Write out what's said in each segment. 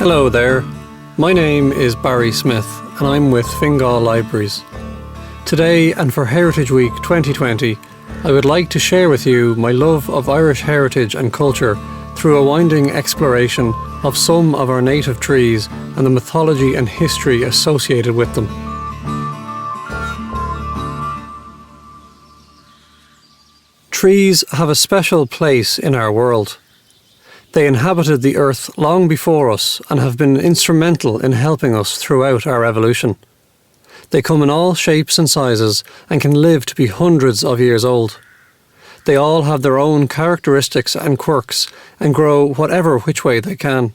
Hello there, my name is Barry Smith and I'm with Fingal Libraries. Today and for Heritage Week 2020, I would like to share with you my love of Irish heritage and culture through a winding exploration of some of our native trees and the mythology and history associated with them. Trees have a special place in our world. They inhabited the earth long before us and have been instrumental in helping us throughout our evolution. They come in all shapes and sizes and can live to be hundreds of years old. They all have their own characteristics and quirks and grow whatever which way they can.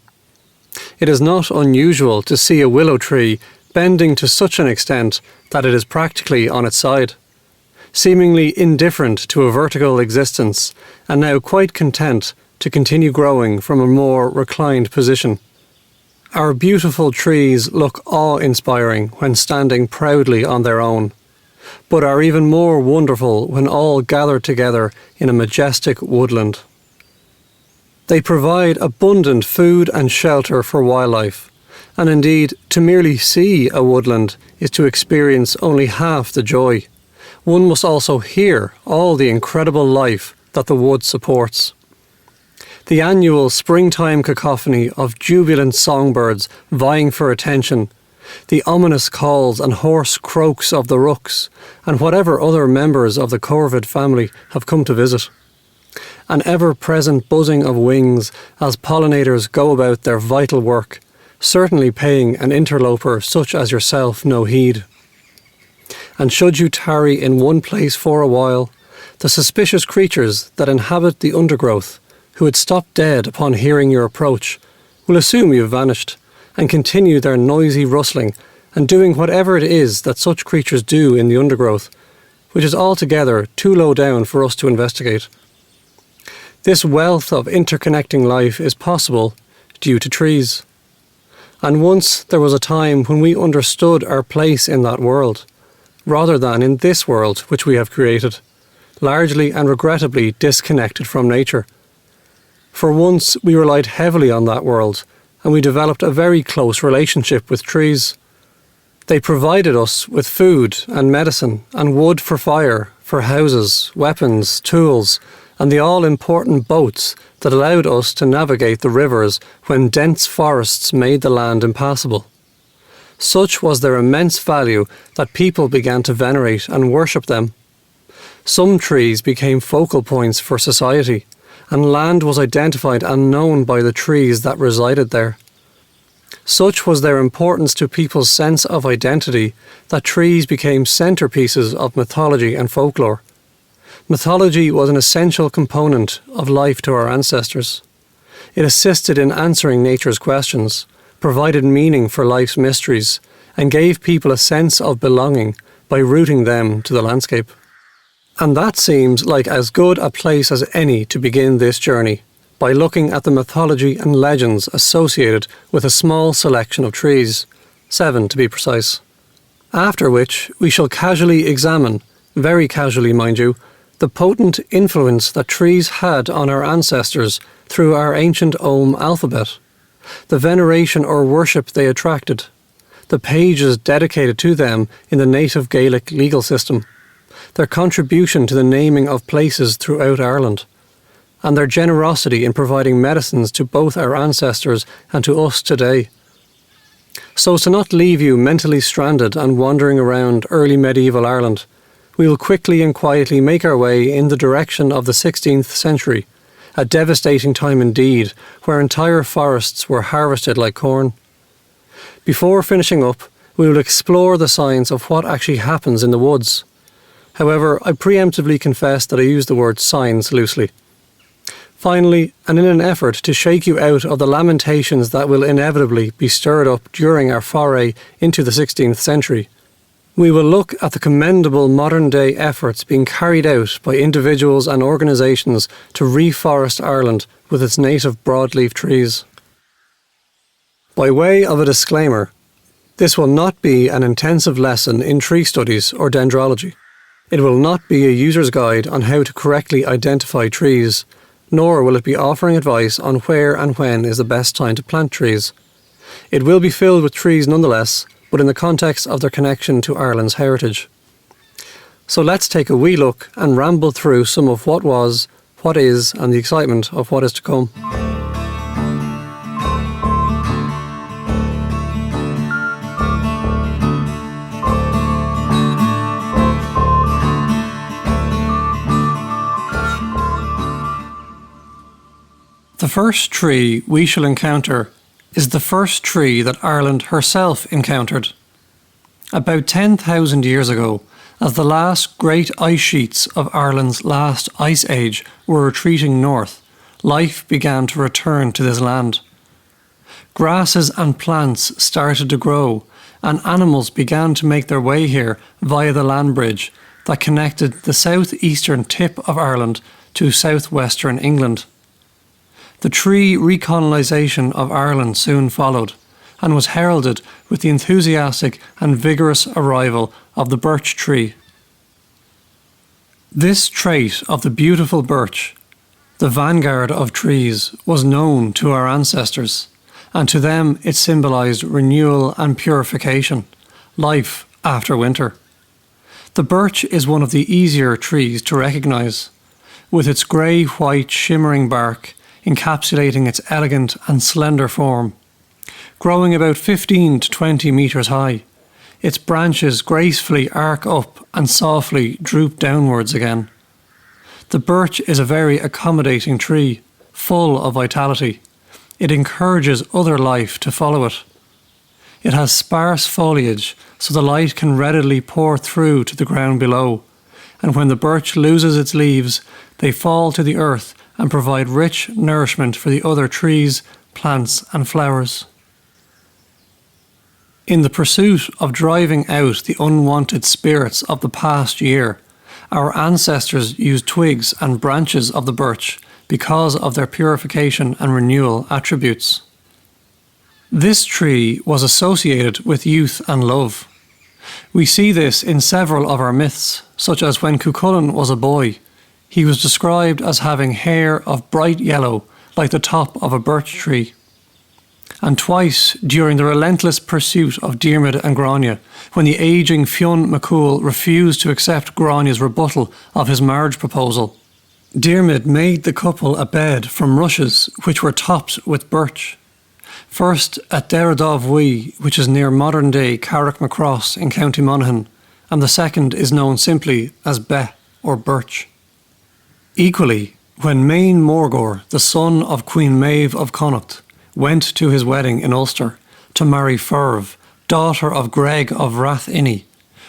It is not unusual to see a willow tree bending to such an extent that it is practically on its side, seemingly indifferent to a vertical existence and now quite content to continue growing from a more reclined position. Our beautiful trees look awe-inspiring when standing proudly on their own, but are even more wonderful when all gather together in a majestic woodland. They provide abundant food and shelter for wildlife, and indeed, to merely see a woodland is to experience only half the joy. One must also hear all the incredible life that the wood supports. The annual springtime cacophony of jubilant songbirds vying for attention, the ominous calls and hoarse croaks of the rooks, and whatever other members of the corvid family have come to visit. An ever-present buzzing of wings as pollinators go about their vital work, certainly paying an interloper such as yourself no heed. And should you tarry in one place for a while, the suspicious creatures that inhabit the undergrowth, who would stop dead upon hearing your approach, will assume you have vanished, and continue their noisy rustling and doing whatever it is that such creatures do in the undergrowth, which is altogether too low down for us to investigate. This wealth of interconnecting life is possible due to trees. And once there was a time when we understood our place in that world, rather than in this world which we have created, largely and regrettably disconnected from nature. For once we relied heavily on that world, and we developed a very close relationship with trees. They provided us with food and medicine and wood for fire, for houses, weapons, tools, and the all-important boats that allowed us to navigate the rivers when dense forests made the land impassable. Such was their immense value that people began to venerate and worship them. Some trees became focal points for society, and land was identified and known by the trees that resided there. Such was their importance to people's sense of identity that trees became centerpieces of mythology and folklore. Mythology was an essential component of life to our ancestors. It assisted in answering nature's questions, provided meaning for life's mysteries, and gave people a sense of belonging by rooting them to the landscape. And that seems like as good a place as any to begin this journey, by looking at the mythology and legends associated with a small selection of trees, 7 to be precise. After which we shall casually examine, very casually mind you, the potent influence that trees had on our ancestors through our ancient Ogham alphabet, the veneration or worship they attracted, the pages dedicated to them in the native Gaelic legal system, their contribution to the naming of places throughout Ireland, and their generosity in providing medicines to both our ancestors and to us today. So to not leave you mentally stranded and wandering around early medieval Ireland, we will quickly and quietly make our way in the direction of the 16th century, a devastating time indeed, where entire forests were harvested like corn. Before finishing up, we will explore the science of what actually happens in the woods. However, I preemptively confess that I use the word science loosely. Finally, and in an effort to shake you out of the lamentations that will inevitably be stirred up during our foray into the 16th century, we will look at the commendable modern-day efforts being carried out by individuals and organisations to reforest Ireland with its native broadleaf trees. By way of a disclaimer, this will not be an intensive lesson in tree studies or dendrology. It will not be a user's guide on how to correctly identify trees, nor will it be offering advice on where and when is the best time to plant trees. It will be filled with trees nonetheless, but in the context of their connection to Ireland's heritage. So let's take a wee look and ramble through some of what was, what is, and the excitement of what is to come. The first tree we shall encounter is the first tree that Ireland herself encountered. About 10,000 years ago, as the last great ice sheets of Ireland's last ice age were retreating north, life began to return to this land. Grasses and plants started to grow, and animals began to make their way here via the land bridge that connected the southeastern tip of Ireland to southwestern England. The tree recolonisation of Ireland soon followed, and was heralded with the enthusiastic and vigorous arrival of the birch tree. This trait of the beautiful birch, the vanguard of trees, was known to our ancestors, and to them it symbolised renewal and purification, life after winter. The birch is one of the easier trees to recognise, with its grey-white shimmering bark encapsulating its elegant and slender form. Growing about 15 to 20 metres high, its branches gracefully arc up and softly droop downwards again. The birch is a very accommodating tree, full of vitality. It encourages other life to follow it. It has sparse foliage, so the light can readily pour through to the ground below, and when the birch loses its leaves, they fall to the earth and provide rich nourishment for the other trees, plants and flowers. In the pursuit of driving out the unwanted spirits of the past year, our ancestors used twigs and branches of the birch because of their purification and renewal attributes. This tree was associated with youth and love. We see this in several of our myths, such as when Cuchulainn was a boy. He was described as having hair of bright yellow, like the top of a birch tree. And twice during the relentless pursuit of Diarmid and Grania, when the ageing Fionn MacCool refused to accept Grania's rebuttal of his marriage proposal, Diarmid made the couple a bed from rushes which were topped with birch. First at Derradovwy, which is near modern-day Carrickmacross in County Monaghan, and the second is known simply as Beth or birch. Equally, when Main Morgor, the son of Queen Maeve of Connacht, went to his wedding in Ulster to marry Ferv, daughter of Greg of Rathiny,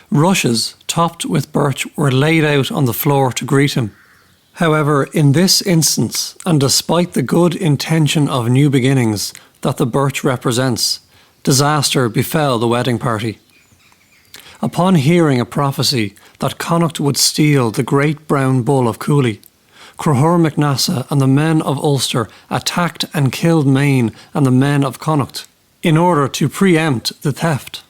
rushes topped with birch were laid out on the floor to greet him. However, in this instance, and despite the good intention of new beginnings that the birch represents, disaster befell the wedding party. Upon hearing a prophecy that Connacht would steal the great brown bull of Cooley, Crahur MacNassa and the men of Ulster attacked and killed Maine and the men of Connacht in order to preempt the theft.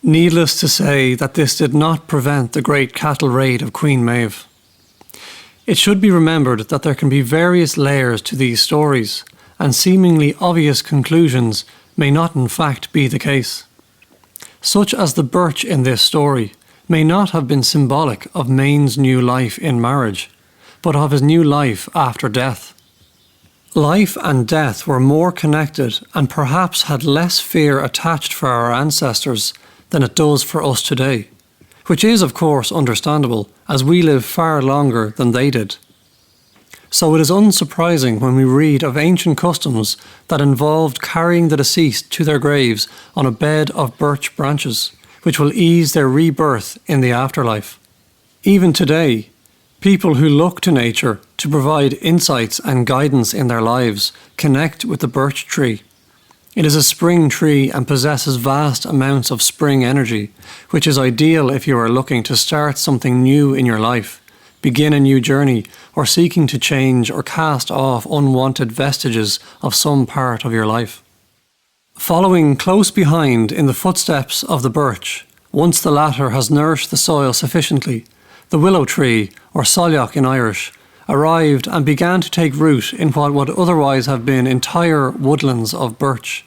Needless to say that this did not prevent the great cattle raid of Queen Maeve. It should be remembered that there can be various layers to these stories, and seemingly obvious conclusions may not in fact be the case. Such as the birch in this story may not have been symbolic of Maine's new life in marriage, but of his new life after death. Life and death were more connected and perhaps had less fear attached for our ancestors than it does for us today, which is of course understandable as we live far longer than they did. So it is unsurprising when we read of ancient customs that involved carrying the deceased to their graves on a bed of birch branches, which will ease their rebirth in the afterlife. Even today, people who look to nature to provide insights and guidance in their lives connect with the birch tree. It is a spring tree and possesses vast amounts of spring energy, which is ideal if you are looking to start something new in your life, begin a new journey, or seeking to change or cast off unwanted vestiges of some part of your life. Following close behind in the footsteps of the birch, once the latter has nourished the soil sufficiently, the willow tree, or soilloch in Irish, arrived and began to take root in what would otherwise have been entire woodlands of birch.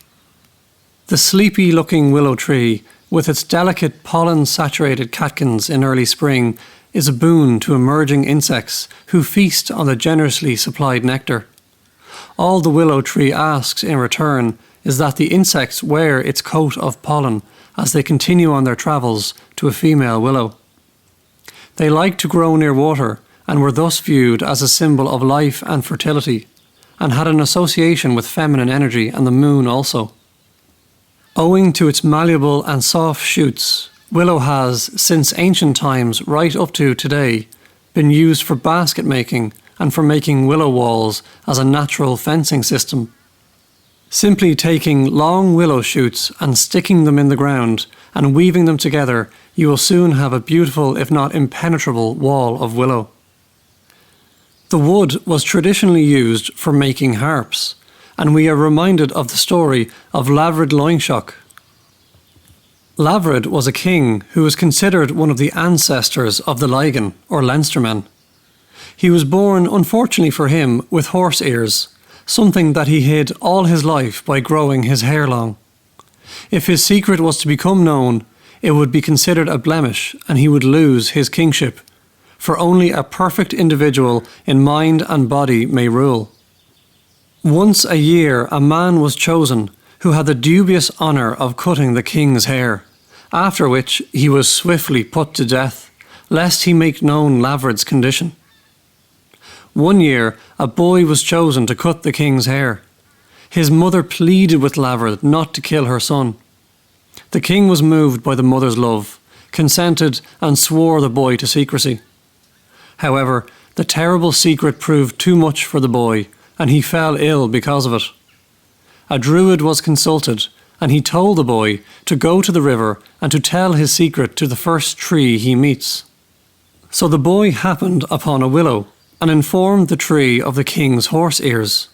The sleepy-looking willow tree, with its delicate pollen-saturated catkins in early spring, is a boon to emerging insects who feast on the generously supplied nectar. All the willow tree asks in return is that the insects wear its coat of pollen as they continue on their travels to a female willow. They like to grow near water and were thus viewed as a symbol of life and fertility, and had an association with feminine energy and the moon also. Owing to its malleable and soft shoots, willow has, since ancient times right up to today, been used for basket making and for making willow walls as a natural fencing system. Simply taking long willow shoots and sticking them in the ground and weaving them together, you will soon have a beautiful, if not impenetrable, wall of willow. The wood was traditionally used for making harps, and we are reminded of the story of Lavrid Loinshock. Lavrid was a king who was considered one of the ancestors of the Lygan, or Leinstermen. He was born, unfortunately for him, with horse ears, something that he hid all his life by growing his hair long. If his secret was to become known, it would be considered a blemish and he would lose his kingship, for only a perfect individual in mind and body may rule. Once a year a man was chosen who had the dubious honour of cutting the king's hair, after which he was swiftly put to death, lest he make known Lavrid's condition. One year a boy was chosen to cut the king's hair. His mother pleaded with Lavrid not to kill her son. The king was moved by the mother's love, consented and swore the boy to secrecy. However, the terrible secret proved too much for the boy, and he fell ill because of it. A druid was consulted, and he told the boy to go to the river and to tell his secret to the first tree he meets. So the boy happened upon a willow, and informed the tree of the king's horse ears.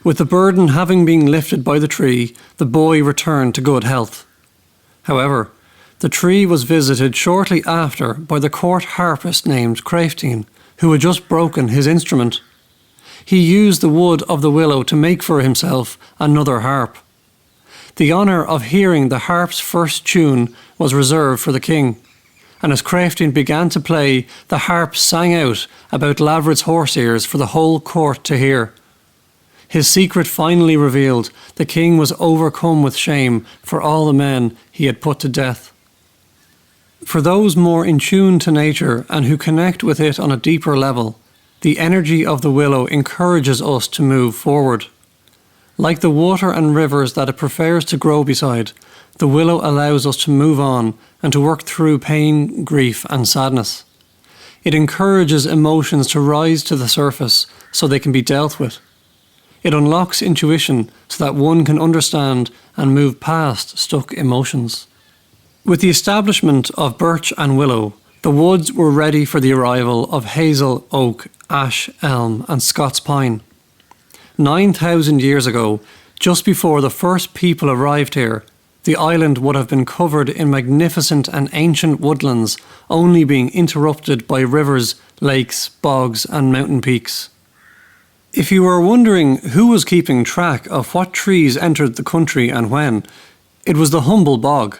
With the burden having been lifted by the tree, the boy returned to good health. However, the tree was visited shortly after by the court harpist named Craifteen, who had just broken his instrument. He used the wood of the willow to make for himself another harp. The honour of hearing the harp's first tune was reserved for the king, and as Craifteen began to play, the harp sang out about Lavrid's horse ears for the whole court to hear. His secret finally revealed, the king was overcome with shame for all the men he had put to death. For those more in tune to nature and who connect with it on a deeper level, the energy of the willow encourages us to move forward. Like the water and rivers that it prefers to grow beside, the willow allows us to move on and to work through pain, grief and sadness. It encourages emotions to rise to the surface so they can be dealt with. It unlocks intuition so that one can understand and move past stuck emotions. With the establishment of birch and willow, the woods were ready for the arrival of hazel, oak, ash, elm and Scots pine. 9,000 years ago, just before the first people arrived here, the island would have been covered in magnificent and ancient woodlands, only being interrupted by rivers, lakes, bogs and mountain peaks. If you were wondering who was keeping track of what trees entered the country and when, it was the humble bog.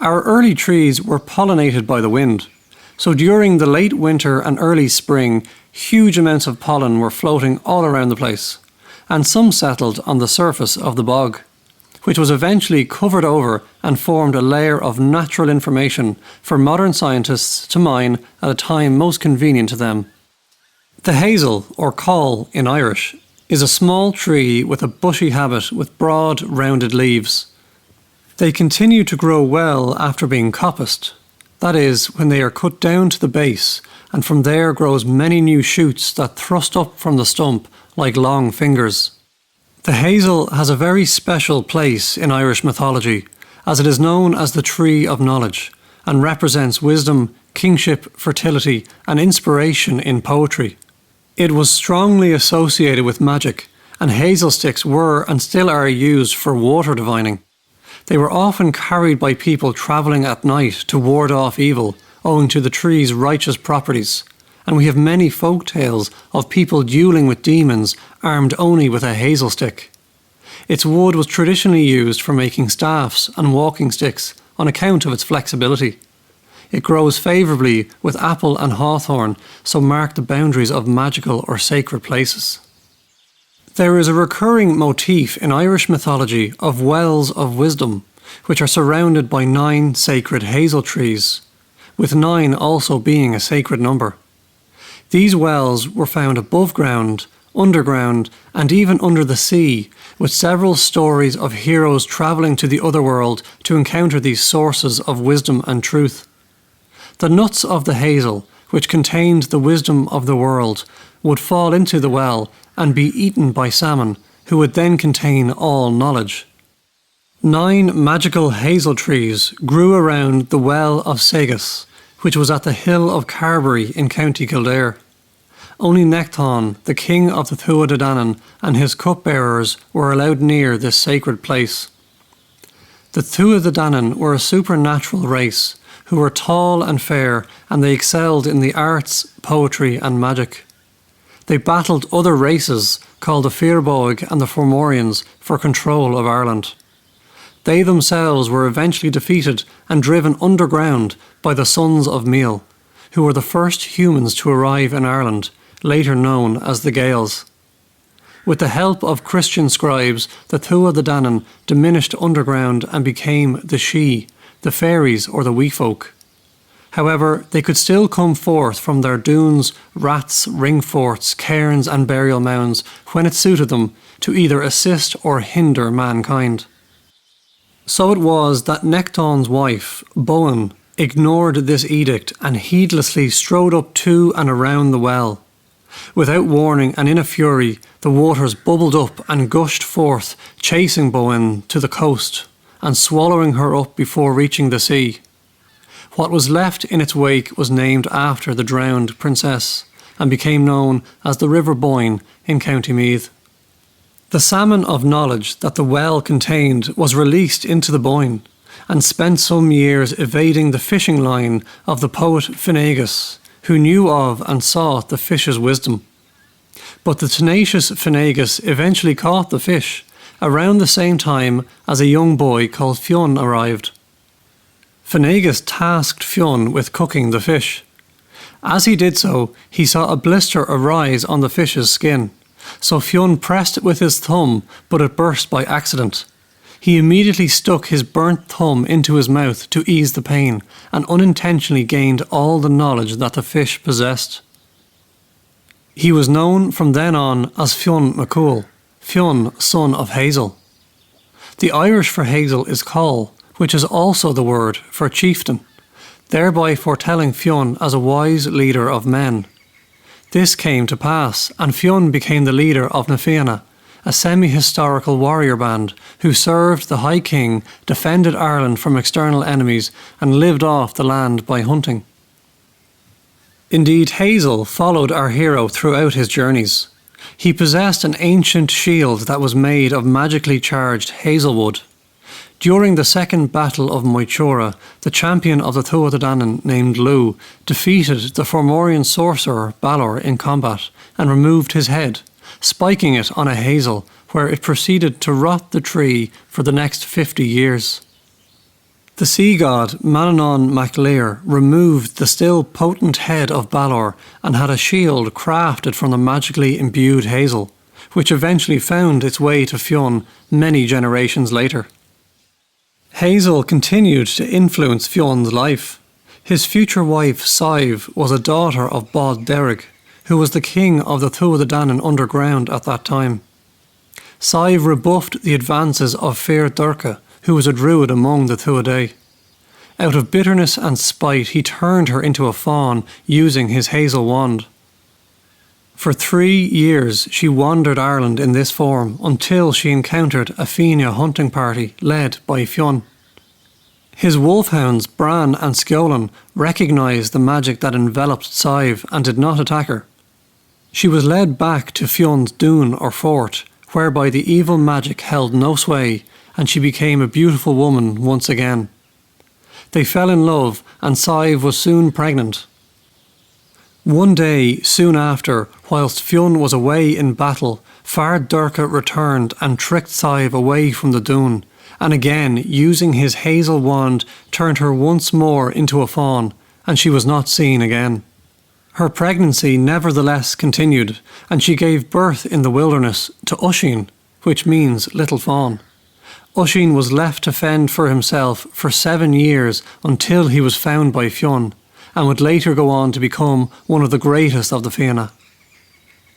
Our early trees were pollinated by the wind, so during the late winter and early spring, huge amounts of pollen were floating all around the place, and some settled on the surface of the bog, which was eventually covered over and formed a layer of natural information for modern scientists to mine at a time most convenient to them. The hazel, or call in Irish, is a small tree with a bushy habit with broad, rounded leaves. They continue to grow well after being coppiced, that is, when they are cut down to the base, and from there grows many new shoots that thrust up from the stump like long fingers. The hazel has a very special place in Irish mythology, as it is known as the tree of knowledge, and represents wisdom, kingship, fertility, and inspiration in poetry. It was strongly associated with magic, and hazel sticks were and still are used for water divining. They were often carried by people travelling at night to ward off evil, owing to the tree's righteous properties, and we have many folk tales of people duelling with demons armed only with a hazel stick. Its wood was traditionally used for making staffs and walking sticks on account of its flexibility. It grows favourably with apple and hawthorn, so mark the boundaries of magical or sacred places. There is a recurring motif in Irish mythology of wells of wisdom, which are surrounded by 9 sacred hazel trees, with 9 also being a sacred number. These wells were found above ground, underground, and even under the sea, with several stories of heroes travelling to the other world to encounter these sources of wisdom and truth. The nuts of the hazel, which contained the wisdom of the world, would fall into the well and be eaten by salmon, who would then contain all knowledge. 9 magical hazel trees grew around the Well of Segus, which was at the hill of Carbery in County Kildare. Only Necton, the king of the Tuatha De Danann, and his cupbearers were allowed near this sacred place. The Tuatha De Danann were a supernatural race, who were tall and fair, and they excelled in the arts, poetry and magic. They battled other races, called the Firbolg and the Fomorians, for control of Ireland. They themselves were eventually defeated and driven underground by the Sons of Meal, who were the first humans to arrive in Ireland, later known as the Gaels. With the help of Christian scribes, the Tuatha De Danann diminished underground and became the Sidhe, the fairies or the wee folk. However, they could still come forth from their dunes, rats, ring forts, cairns and burial mounds when it suited them to either assist or hinder mankind. So it was that Necton's wife, Boan, ignored this edict and heedlessly strode up to and around the well. Without warning and in a fury, the waters bubbled up and gushed forth, chasing Boan to the coast and swallowing her up before reaching the sea. What was left in its wake was named after the drowned princess and became known as the River Boyne in County Meath. The salmon of knowledge that the well contained was released into the Boyne and spent some years evading the fishing line of the poet Finnegas, who knew of and sought the fish's wisdom. But the tenacious Finnegas eventually caught the fish around the same time as a young boy called Fionn arrived. Finnegas tasked Fionn with cooking the fish. As he did so, he saw a blister arise on the fish's skin, so Fionn pressed it with his thumb, but it burst by accident. He immediately stuck his burnt thumb into his mouth to ease the pain, and unintentionally gained all the knowledge that the fish possessed. He was known from then on as Fionn MacCool, Fionn, son of Hazel. The Irish for hazel is Coll, which is also the word for chieftain, thereby foretelling Fionn as a wise leader of men. This came to pass, and Fionn became the leader of Na Fianna, a semi-historical warrior band who served the High King, defended Ireland from external enemies, and lived off the land by hunting. Indeed, Hazel followed our hero throughout his journeys. He possessed an ancient shield that was made of magically charged hazelwood. During the Second Battle of Moitura, the champion of the Tuatha De Danann named Lugh defeated the Fomorian sorcerer Balor in combat and removed his head, spiking it on a hazel where it proceeded to rot the tree for the next 50 years. The sea god Manannán mac Lir removed the still potent head of Balor and had a shield crafted from the magically imbued hazel, which eventually found its way to Fionn many generations later. Hazel continued to influence Fionn's life. His future wife, Sive, was a daughter of Bod Derrig, who was the king of the Tuatha De Danann underground at that time. Sive rebuffed the advances of Fir Durca, who was a druid among the Tuatha. Out of bitterness and spite, he turned her into a fawn using his hazel wand. For 3 years she wandered Ireland in this form until she encountered a Fíne hunting party led by Fionn. His wolfhounds Bran and Sceolan recognised the magic that enveloped Sive and did not attack her. She was led back to Fionn's dún or fort, whereby the evil magic held no sway, and she became a beautiful woman once again. They fell in love, and Sive was soon pregnant. One day soon after, whilst Fionn was away in battle, Feard Durcha returned and tricked Saive away from the dún, and again, using his hazel wand, turned her once more into a fawn, and she was not seen again. Her pregnancy nevertheless continued, and she gave birth in the wilderness to Uiscin, which means little fawn. Uiscin was left to fend for himself for 7 years until he was found by Fionn, and would later go on to become one of the greatest of the Fianna.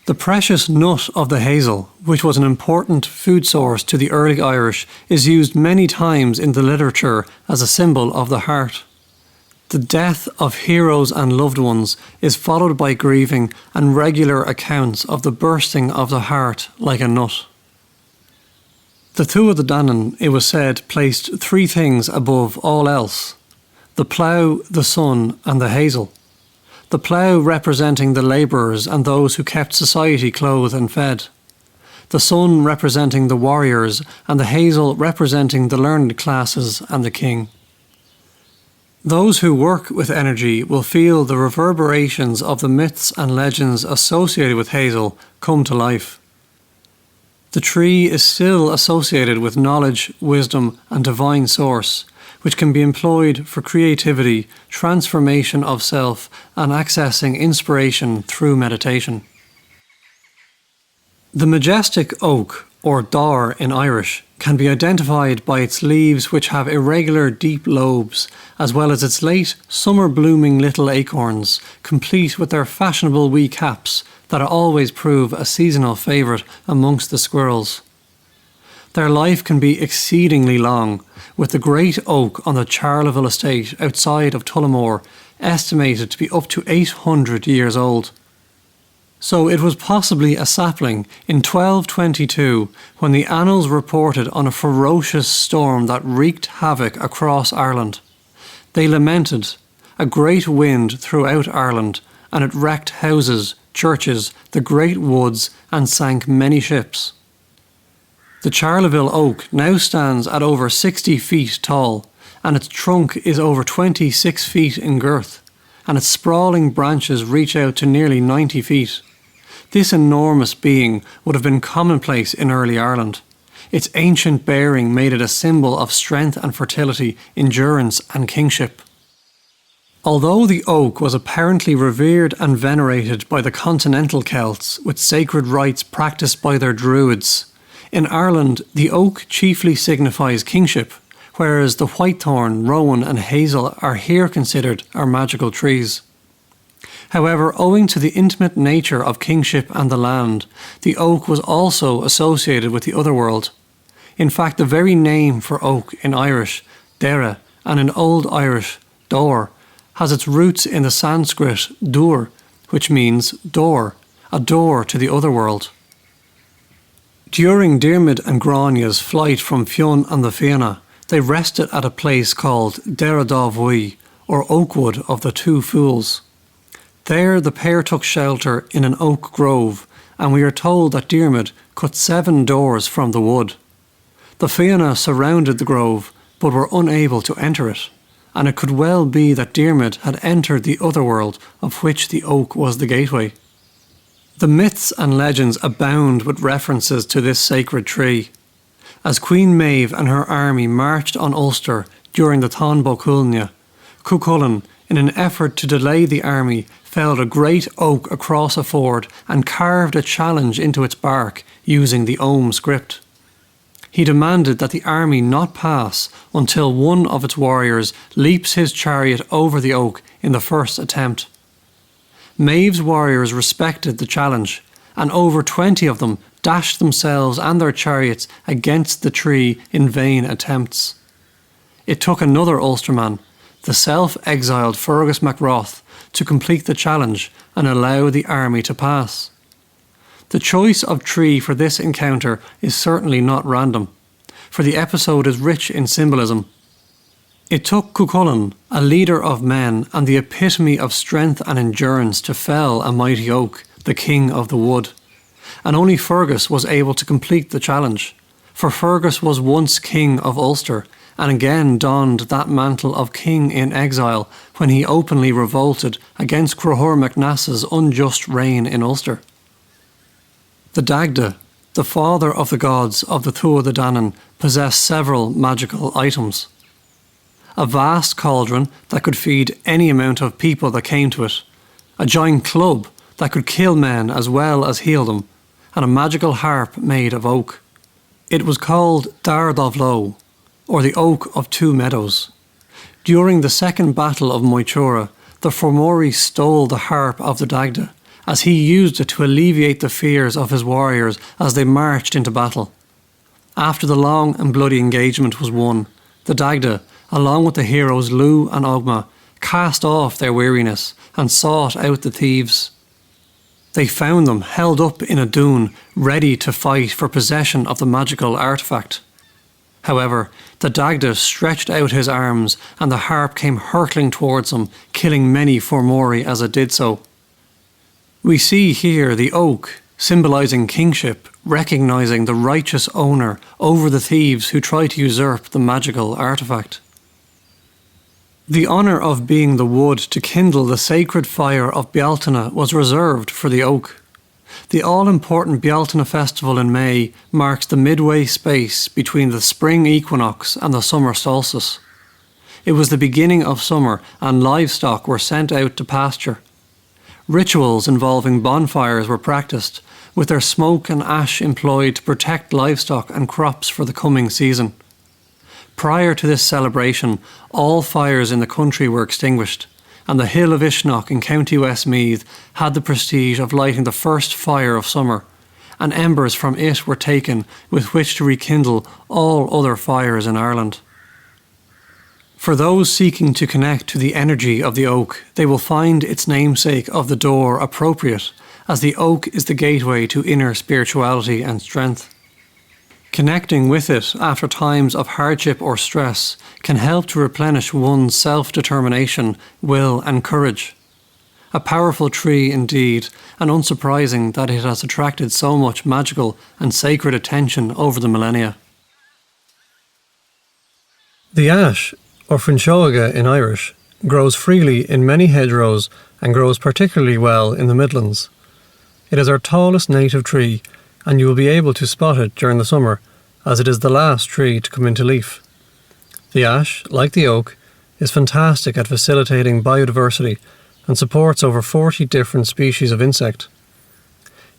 The precious nut of the hazel, which was an important food source to the early Irish, is used many times in the literature as a symbol of the heart. The death of heroes and loved ones is followed by grieving and regular accounts of the bursting of the heart like a nut. The Tuatha Dé Danann, it was said, placed 3 things above all else: the plough, the sun, and the hazel. The plough representing the labourers and those who kept society clothed and fed. The sun representing the warriors, and the hazel representing the learned classes and the king. Those who work with energy will feel the reverberations of the myths and legends associated with hazel come to life. The tree is still associated with knowledge, wisdom, and divine source, which can be employed for creativity, transformation of self, and accessing inspiration through meditation. The majestic oak, or dar in Irish, can be identified by its leaves which have irregular deep lobes, as well as its late summer-blooming little acorns, complete with their fashionable wee caps that always prove a seasonal favourite amongst the squirrels. Their life can be exceedingly long, with the great oak on the Charleville estate outside of Tullamore estimated to be up to 800 years old. So it was possibly a sapling in 1222 when the annals reported on a ferocious storm that wreaked havoc across Ireland. They lamented, a great wind throughout Ireland, and it wrecked houses, churches, the great woods, and sank many ships. The Charleville oak now stands at over 60 feet tall, and its trunk is over 26 feet in girth, and its sprawling branches reach out to nearly 90 feet. This enormous being would have been commonplace in early Ireland. Its ancient bearing made it a symbol of strength and fertility, endurance and kingship. Although the oak was apparently revered and venerated by the continental Celts with sacred rites practiced by their druids, in Ireland the oak chiefly signifies kingship, whereas the whitethorn, rowan and hazel are here considered our magical trees. However, owing to the intimate nature of kingship and the land, the oak was also associated with the otherworld. In fact, the very name for oak in Irish, dere, and in Old Irish, dor, has its roots in the Sanskrit dur, which means door, a door to the otherworld. During Diarmid and Grania's flight from Fionn and the Fianna, they rested at a place called Dere Dá Bhuí, or Oakwood of the Two Fools. There the pair took shelter in an oak grove, and we are told that Diarmid cut 7 doors from the wood. The Fianna surrounded the grove, but were unable to enter it, and it could well be that Diarmid had entered the otherworld of which the oak was the gateway. The myths and legends abound with references to this sacred tree. As Queen Maeve and her army marched on Ulster during the Táin Bó Cúailnge, Cuchulainn, in an effort to delay the army, felled a great oak across a ford and carved a challenge into its bark using the Ogham script. He demanded that the army not pass until one of its warriors leaps his chariot over the oak in the first attempt. Maeve's warriors respected the challenge, and over 20 of them dashed themselves and their chariots against the tree in vain attempts. It took another Ulsterman, the self-exiled Fergus MacRoth, to complete the challenge and allow the army to pass. The choice of tree for this encounter is certainly not random, for the episode is rich in symbolism. It took Cuchulainn, a leader of men and the epitome of strength and endurance, to fell a mighty oak, the king of the wood. And only Fergus was able to complete the challenge, for Fergus was once king of Ulster, and again donned that mantle of king in exile when he openly revolted against Cruthor MacNass's unjust reign in Ulster. The Dagda, the father of the gods of the Tuatha De Danann, possessed several magical items. A vast cauldron that could feed any amount of people that came to it, a giant club that could kill men as well as heal them, and a magical harp made of oak. It was called Dard of Lo, or the Oak of Two Meadows. During the Second Battle of Moytura, the Fomori stole the harp of the Dagda, as he used it to alleviate the fears of his warriors as they marched into battle. After the long and bloody engagement was won, the Dagda, along with the heroes Lu and Ogma, cast off their weariness and sought out the thieves. They found them held up in a dune, ready to fight for possession of the magical artefact. However, the Dagda stretched out his arms and the harp came hurtling towards him, killing many Fomori as it did so. We see here the oak, symbolising kingship, recognising the righteous owner over the thieves who tried to usurp the magical artefact. The honour of being the wood to kindle the sacred fire of Bealtaine was reserved for the oak. The all-important Bealtaine festival in May marks the midway space between the spring equinox and the summer solstice. It was the beginning of summer and livestock were sent out to pasture. Rituals involving bonfires were practiced, with their smoke and ash employed to protect livestock and crops for the coming season. Prior to this celebration, all fires in the country were extinguished, and the Hill of Ishnock in County Westmeath had the prestige of lighting the first fire of summer, and embers from it were taken with which to rekindle all other fires in Ireland. For those seeking to connect to the energy of the oak, they will find its namesake of the door appropriate, as the oak is the gateway to inner spirituality and strength. Connecting with it after times of hardship or stress can help to replenish one's self-determination, will and courage. A powerful tree indeed, and unsurprising that it has attracted so much magical and sacred attention over the millennia. The ash, or Finchoga in Irish, grows freely in many hedgerows and grows particularly well in the Midlands. It is our tallest native tree, and you will be able to spot it during the summer, as it is the last tree to come into leaf. The ash, like the oak, is fantastic at facilitating biodiversity and supports over 40 different species of insect.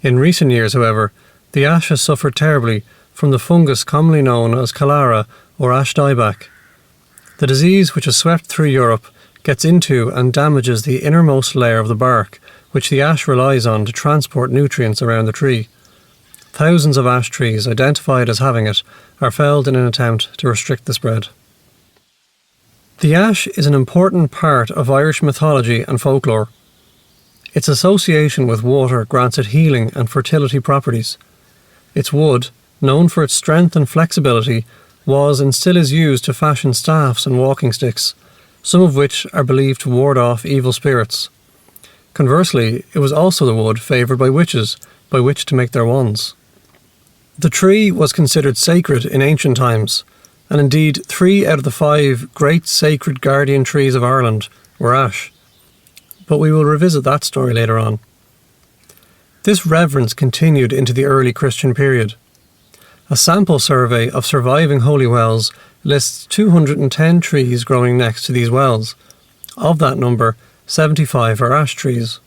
In recent years, however, the ash has suffered terribly from the fungus commonly known as cholera or ash dieback. The disease, which has swept through Europe, gets into and damages the innermost layer of the bark, which the ash relies on to transport nutrients around the tree. Thousands of ash trees identified as having it are felled in an attempt to restrict the spread. The ash is an important part of Irish mythology and folklore. Its association with water grants it healing and fertility properties. Its wood, known for its strength and flexibility, was and still is used to fashion staffs and walking sticks, some of which are believed to ward off evil spirits. Conversely, it was also the wood favoured by witches, by which to make their wands. The tree was considered sacred in ancient times, and indeed 3 out of the 5 great sacred guardian trees of Ireland were ash. But we will revisit that story later on. This reverence continued into the early Christian period. A sample survey of surviving holy wells lists 210 trees growing next to these wells. Of that number, 75 are ash trees.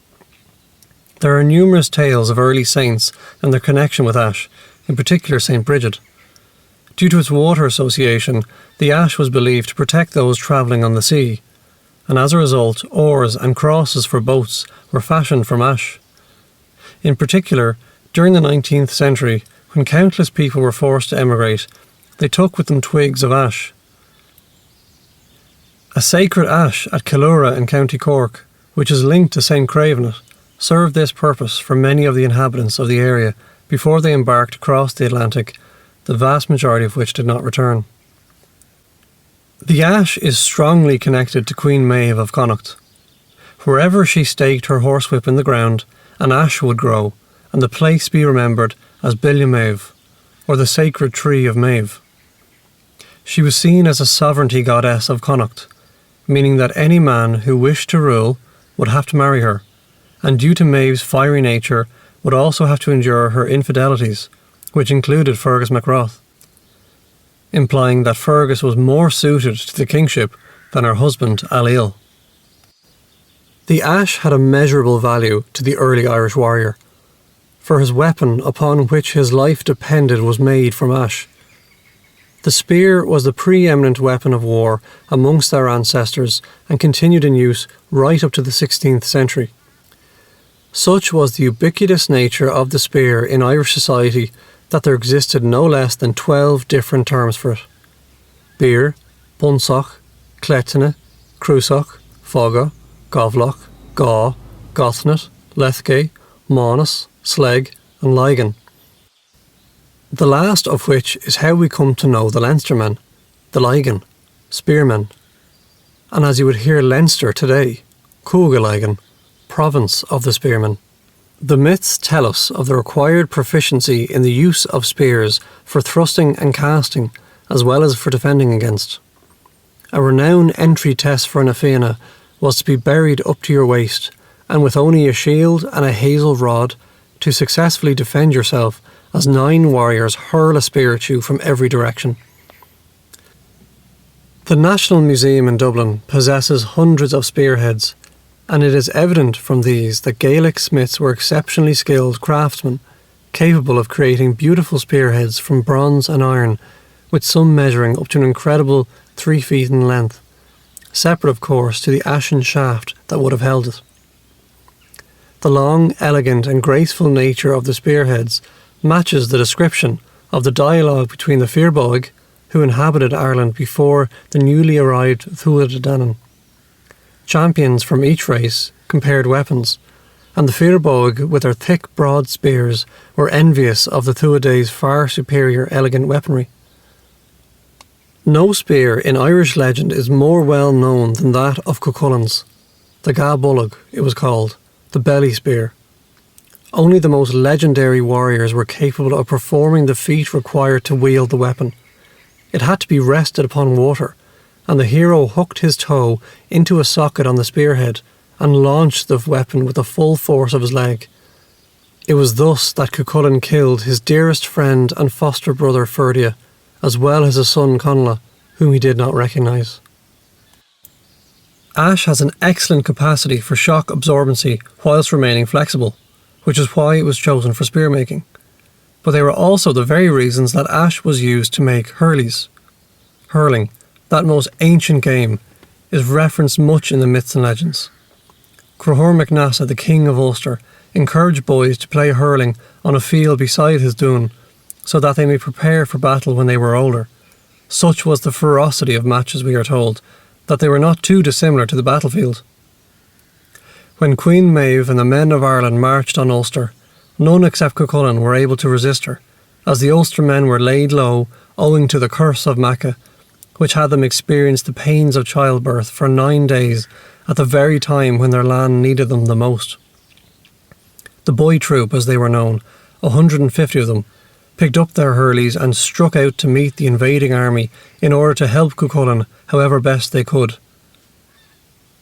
There are numerous tales of early saints and their connection with ash, in particular St. Bridget. Due to its water association, the ash was believed to protect those travelling on the sea, and as a result, oars and crosses for boats were fashioned from ash. In particular, during the 19th century, when countless people were forced to emigrate, they took with them twigs of ash. A sacred ash at Killura in County Cork, which is linked to St. Cravenett, served this purpose for many of the inhabitants of the area before they embarked across the Atlantic, the vast majority of which did not return. The ash is strongly connected to Queen Maeve of Connacht. Wherever she staked her horsewhip in the ground, an ash would grow, and the place be remembered as Billa Maeve, or the sacred tree of Maeve. She was seen as a sovereignty goddess of Connacht, meaning that any man who wished to rule would have to marry her, and due to Maeve's fiery nature would also have to endure her infidelities, which included Fergus MacRoth, implying that Fergus was more suited to the kingship than her husband Ailill. The ash had a measurable value to the early Irish warrior, for his weapon upon which his life depended was made from ash. The spear was the preeminent weapon of war amongst our ancestors and continued in use right up to the 16th century. Such was the ubiquitous nature of the spear in Irish society that there existed no less than 12 different terms for it. Beer, Bunsoch, Cletine, Crusoch, Foga, Govloch, Gaw, Gothnet, Lethgay, Maunus, Sleg and Ligan. The last of which is how we come to know the Leinstermen, the Ligan, spearmen, and as you would hear Leinster today, Cúga province of the spearmen. The myths tell us of the required proficiency in the use of spears for thrusting and casting, as well as for defending against. A renowned entry test for an Athena was to be buried up to your waist, and with only a shield and a hazel rod, to successfully defend yourself as 9 warriors hurl a spear at you from every direction. The National Museum in Dublin possesses hundreds of spearheads, and it is evident from these that Gaelic smiths were exceptionally skilled craftsmen, capable of creating beautiful spearheads from bronze and iron, with some measuring up to an incredible 3 feet in length, separate of course to the ashen shaft that would have held it. The long, elegant and graceful nature of the spearheads matches the description of the dialogue between the Fir Bolg, who inhabited Ireland before the newly arrived Tuatha Dé Danann. Champions from each race compared weapons, and the Fir Bolg, with their thick, broad spears, were envious of the Tuatha's far superior elegant weaponry. No spear in Irish legend is more well known than that of Cuchullin's. The Ga Bullock, it was called, the belly spear. Only the most legendary warriors were capable of performing the feat required to wield the weapon. It had to be rested upon water, and the hero hooked his toe into a socket on the spearhead and launched the weapon with the full force of his leg. It was thus that Cuchullin killed his dearest friend and foster brother Ferdia, as well as his son Conla, whom he did not recognise. Ash has an excellent capacity for shock absorbency whilst remaining flexible, which is why it was chosen for spearmaking. But they were also the very reasons that ash was used to make hurleys. Hurling, that most ancient game, is referenced much in the myths and legends. Cruthor MacNassa, the king of Ulster, encouraged boys to play hurling on a field beside his dún, so that they may prepare for battle when they were older. Such was the ferocity of matches, we are told, that they were not too dissimilar to the battlefield. When Queen Maeve and the men of Ireland marched on Ulster, none except Cuchullin were able to resist her, as the Ulster men were laid low owing to the curse of Macha, which had them experience the pains of childbirth for 9 days at the very time when their land needed them the most. The boy troop, as they were known, 150 of them, picked up their hurleys and struck out to meet the invading army in order to help Cuchullin however best they could.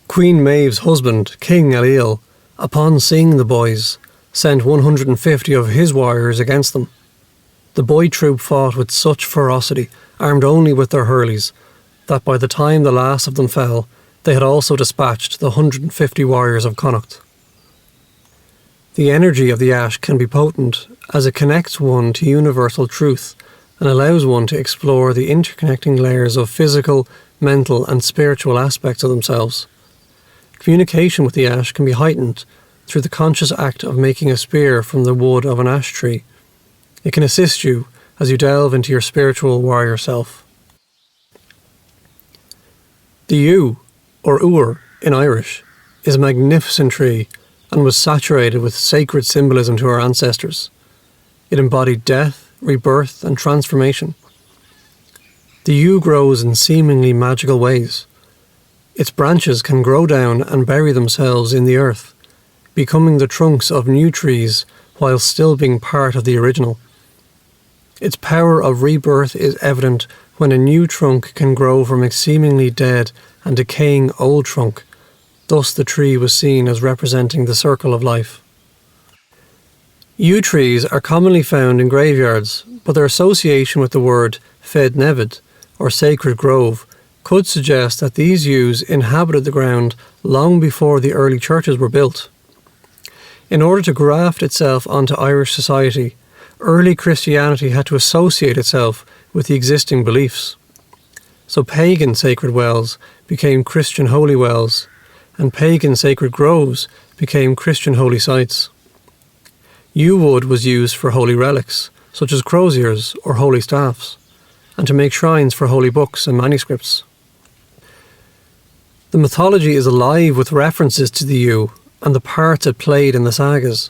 Queen Maeve's husband, King Ailill, upon seeing the boys, sent 150 of his warriors against them. The boy troop fought with such ferocity, armed only with their hurleys, that by the time the last of them fell, they had also dispatched the 150 warriors of Connacht. The energy of the ash can be potent, as it connects one to universal truth and allows one to explore the interconnecting layers of physical, mental and spiritual aspects of themselves. Communication with the ash can be heightened through the conscious act of making a spear from the wood of an ash tree. It can assist you as you delve into your spiritual warrior self. The yew, or Uair in Irish, is a magnificent tree and was saturated with sacred symbolism to our ancestors. It embodied death, rebirth and transformation. The yew grows in seemingly magical ways. Its branches can grow down and bury themselves in the earth, becoming the trunks of new trees while still being part of the original. Its power of rebirth is evident when a new trunk can grow from a seemingly dead and decaying old trunk. Thus the tree was seen as representing the circle of life. Yew trees are commonly found in graveyards, but their association with the word fed nevid, or sacred grove, could suggest that these yews inhabited the ground long before the early churches were built. In order to graft itself onto Irish society, early Christianity had to associate itself with the existing beliefs. So pagan sacred wells became Christian holy wells, and pagan sacred groves became Christian holy sites. Yew wood was used for holy relics, such as croziers or holy staffs, and to make shrines for holy books and manuscripts. The mythology is alive with references to the yew and the parts it played in the sagas.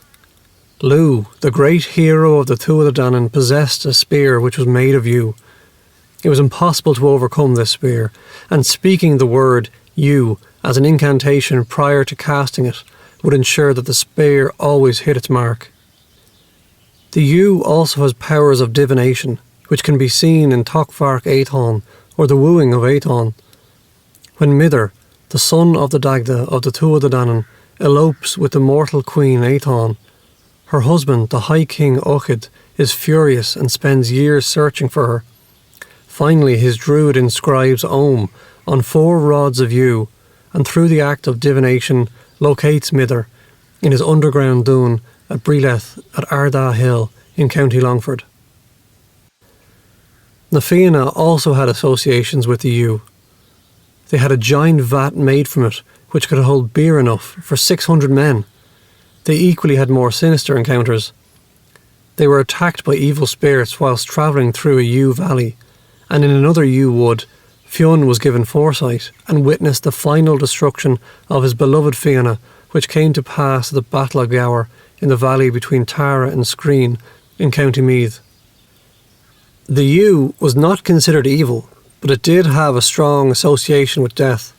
Lugh, the great hero of the Tuatha Dé Danann, possessed a spear which was made of yew. It was impossible to overcome this spear, and speaking the word yew as an incantation prior to casting it would ensure that the spear always hit its mark. The yew also has powers of divination, which can be seen in Tochmharc Éithon, or the wooing of Éithon. When Mither, the son of the Dagda of the Tuatha Dé Danann, elopes with the mortal queen Éithon, her husband, the High King Ochid, is furious and spends years searching for her. Finally, his druid inscribes Om on 4 rods of yew, and through the act of divination locates Mither in his underground dún at Brileth at Ardagh Hill in County Longford. Na Fianna also had associations with the yew. They had a giant vat made from it which could hold beer enough for 600 men. They equally had more sinister encounters. They were attacked by evil spirits whilst travelling through a yew valley, and in another yew wood, Fionn was given foresight and witnessed the final destruction of his beloved Fianna, which came to pass at the Battle of Gower in the valley between Tara and Screen in County Meath. The yew was not considered evil, but it did have a strong association with death.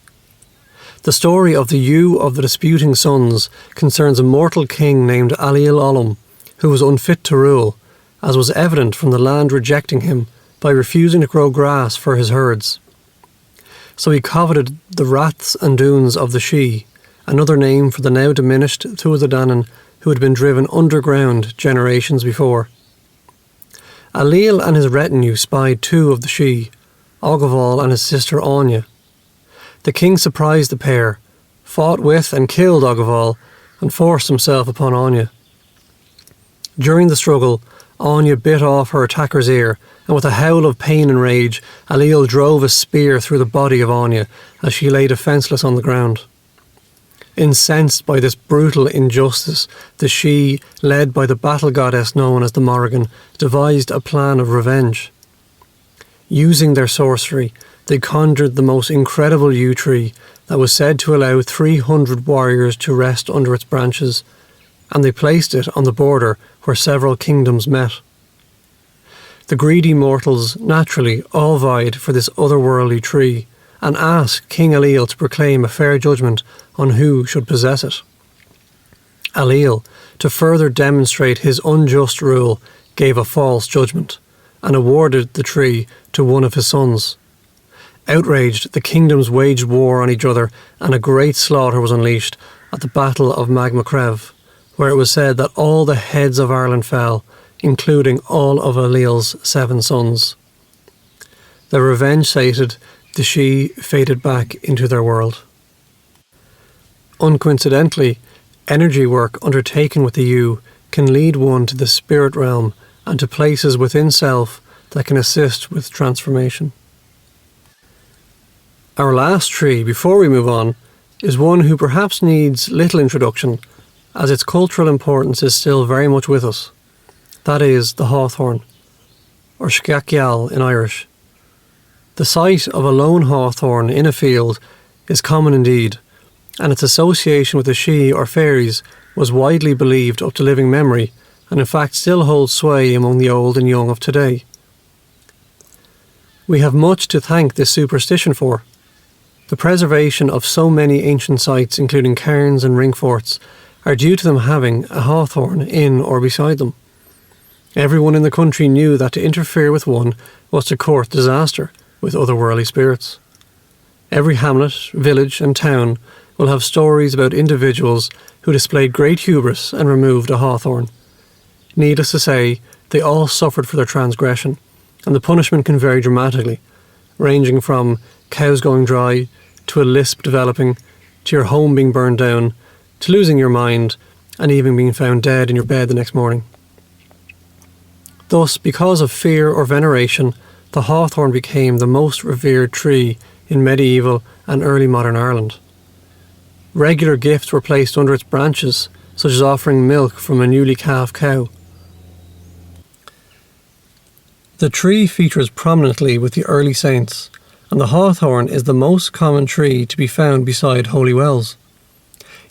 The story of the yew of the disputing sons concerns a mortal king named Aliel Ollum, who was unfit to rule, as was evident from the land rejecting him by refusing to grow grass for his herds. So he coveted the raths and dunes of the Shee, another name for the now diminished Tuatha Dé Danann who had been driven underground generations before. Aliel and his retinue spied 2 of the Shee, Oghaval and his sister Anya. The king surprised the pair, fought with and killed Oghaval, and forced himself upon Anya. During the struggle, Anya bit off her attacker's ear, and with a howl of pain and rage, Aliel drove a spear through the body of Anya as she lay defenceless on the ground. Incensed by this brutal injustice, the Shee, led by the battle goddess known as the Morrigan, devised a plan of revenge. Using their sorcery, they conjured the most incredible yew tree that was said to allow 300 warriors to rest under its branches, and they placed it on the border where several kingdoms met. The greedy mortals naturally all vied for this otherworldly tree and asked King Aliel to proclaim a fair judgment on who should possess it. Aliel, to further demonstrate his unjust rule, gave a false judgment and awarded the tree to one of his sons. Outraged, the kingdoms waged war on each other, and a great slaughter was unleashed at the Battle of Magmacrev, where it was said that all the heads of Ireland fell, including all of Aliel's 7 sons. Their revenge sated, the Shee faded back into their world. Uncoincidentally, energy work undertaken with the yew can lead one to the spirit realm and to places within self that can assist with transformation. Our last tree, before we move on, is one who perhaps needs little introduction, as its cultural importance is still very much with us. That is the hawthorn, or scacial in Irish. The sight of a lone hawthorn in a field is common indeed, and its association with the Shee or fairies was widely believed up to living memory, and in fact still holds sway among the old and young of today. We have much to thank this superstition for. The preservation of so many ancient sites, including cairns and ring forts, are due to them having a hawthorn in or beside them. Everyone in the country knew that to interfere with one was to court disaster with otherworldly spirits. Every hamlet, village and town will have stories about individuals who displayed great hubris and removed a hawthorn. Needless to say, they all suffered for their transgression, and the punishment can vary dramatically, ranging from cows going dry, to a lisp developing, to your home being burned down, to losing your mind, and even being found dead in your bed the next morning. Thus, because of fear or veneration, the hawthorn became the most revered tree in medieval and early modern Ireland. Regular gifts were placed under its branches, such as offering milk from a newly calved cow. The tree features prominently with the early saints, and the hawthorn is the most common tree to be found beside holy wells.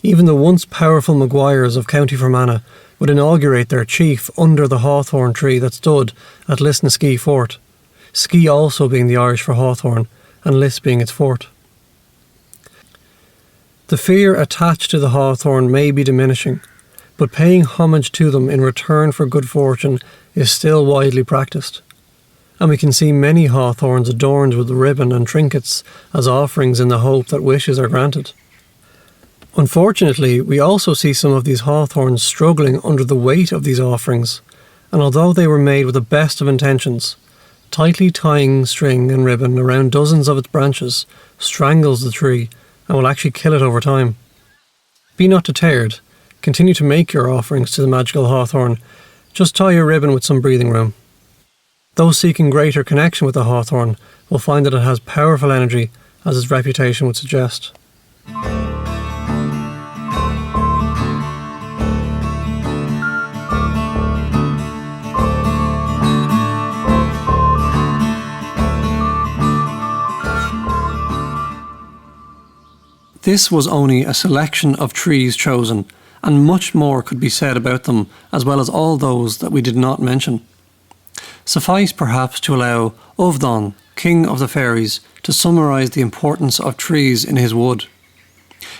Even the once powerful Maguires of County Fermanagh would inaugurate their chief under the hawthorn tree that stood at Lisnaskea Fort, Skea also being the Irish for hawthorn, and Lis being its fort. The fear attached to the hawthorn may be diminishing, but paying homage to them in return for good fortune is still widely practiced, and we can see many hawthorns adorned with ribbon and trinkets as offerings in the hope that wishes are granted. Unfortunately, we also see some of these hawthorns struggling under the weight of these offerings, and although they were made with the best of intentions, tightly tying string and ribbon around dozens of its branches strangles the tree and will actually kill it over time. Be not deterred. Continue to make your offerings to the magical hawthorn. Just tie your ribbon with some breathing room. Those seeking greater connection with the hawthorn will find that it has powerful energy, as its reputation would suggest. This was only a selection of trees chosen, and much more could be said about them, as well as all those that we did not mention. Suffice perhaps to allow Ovdon, king of the fairies, to summarise the importance of trees in his wood.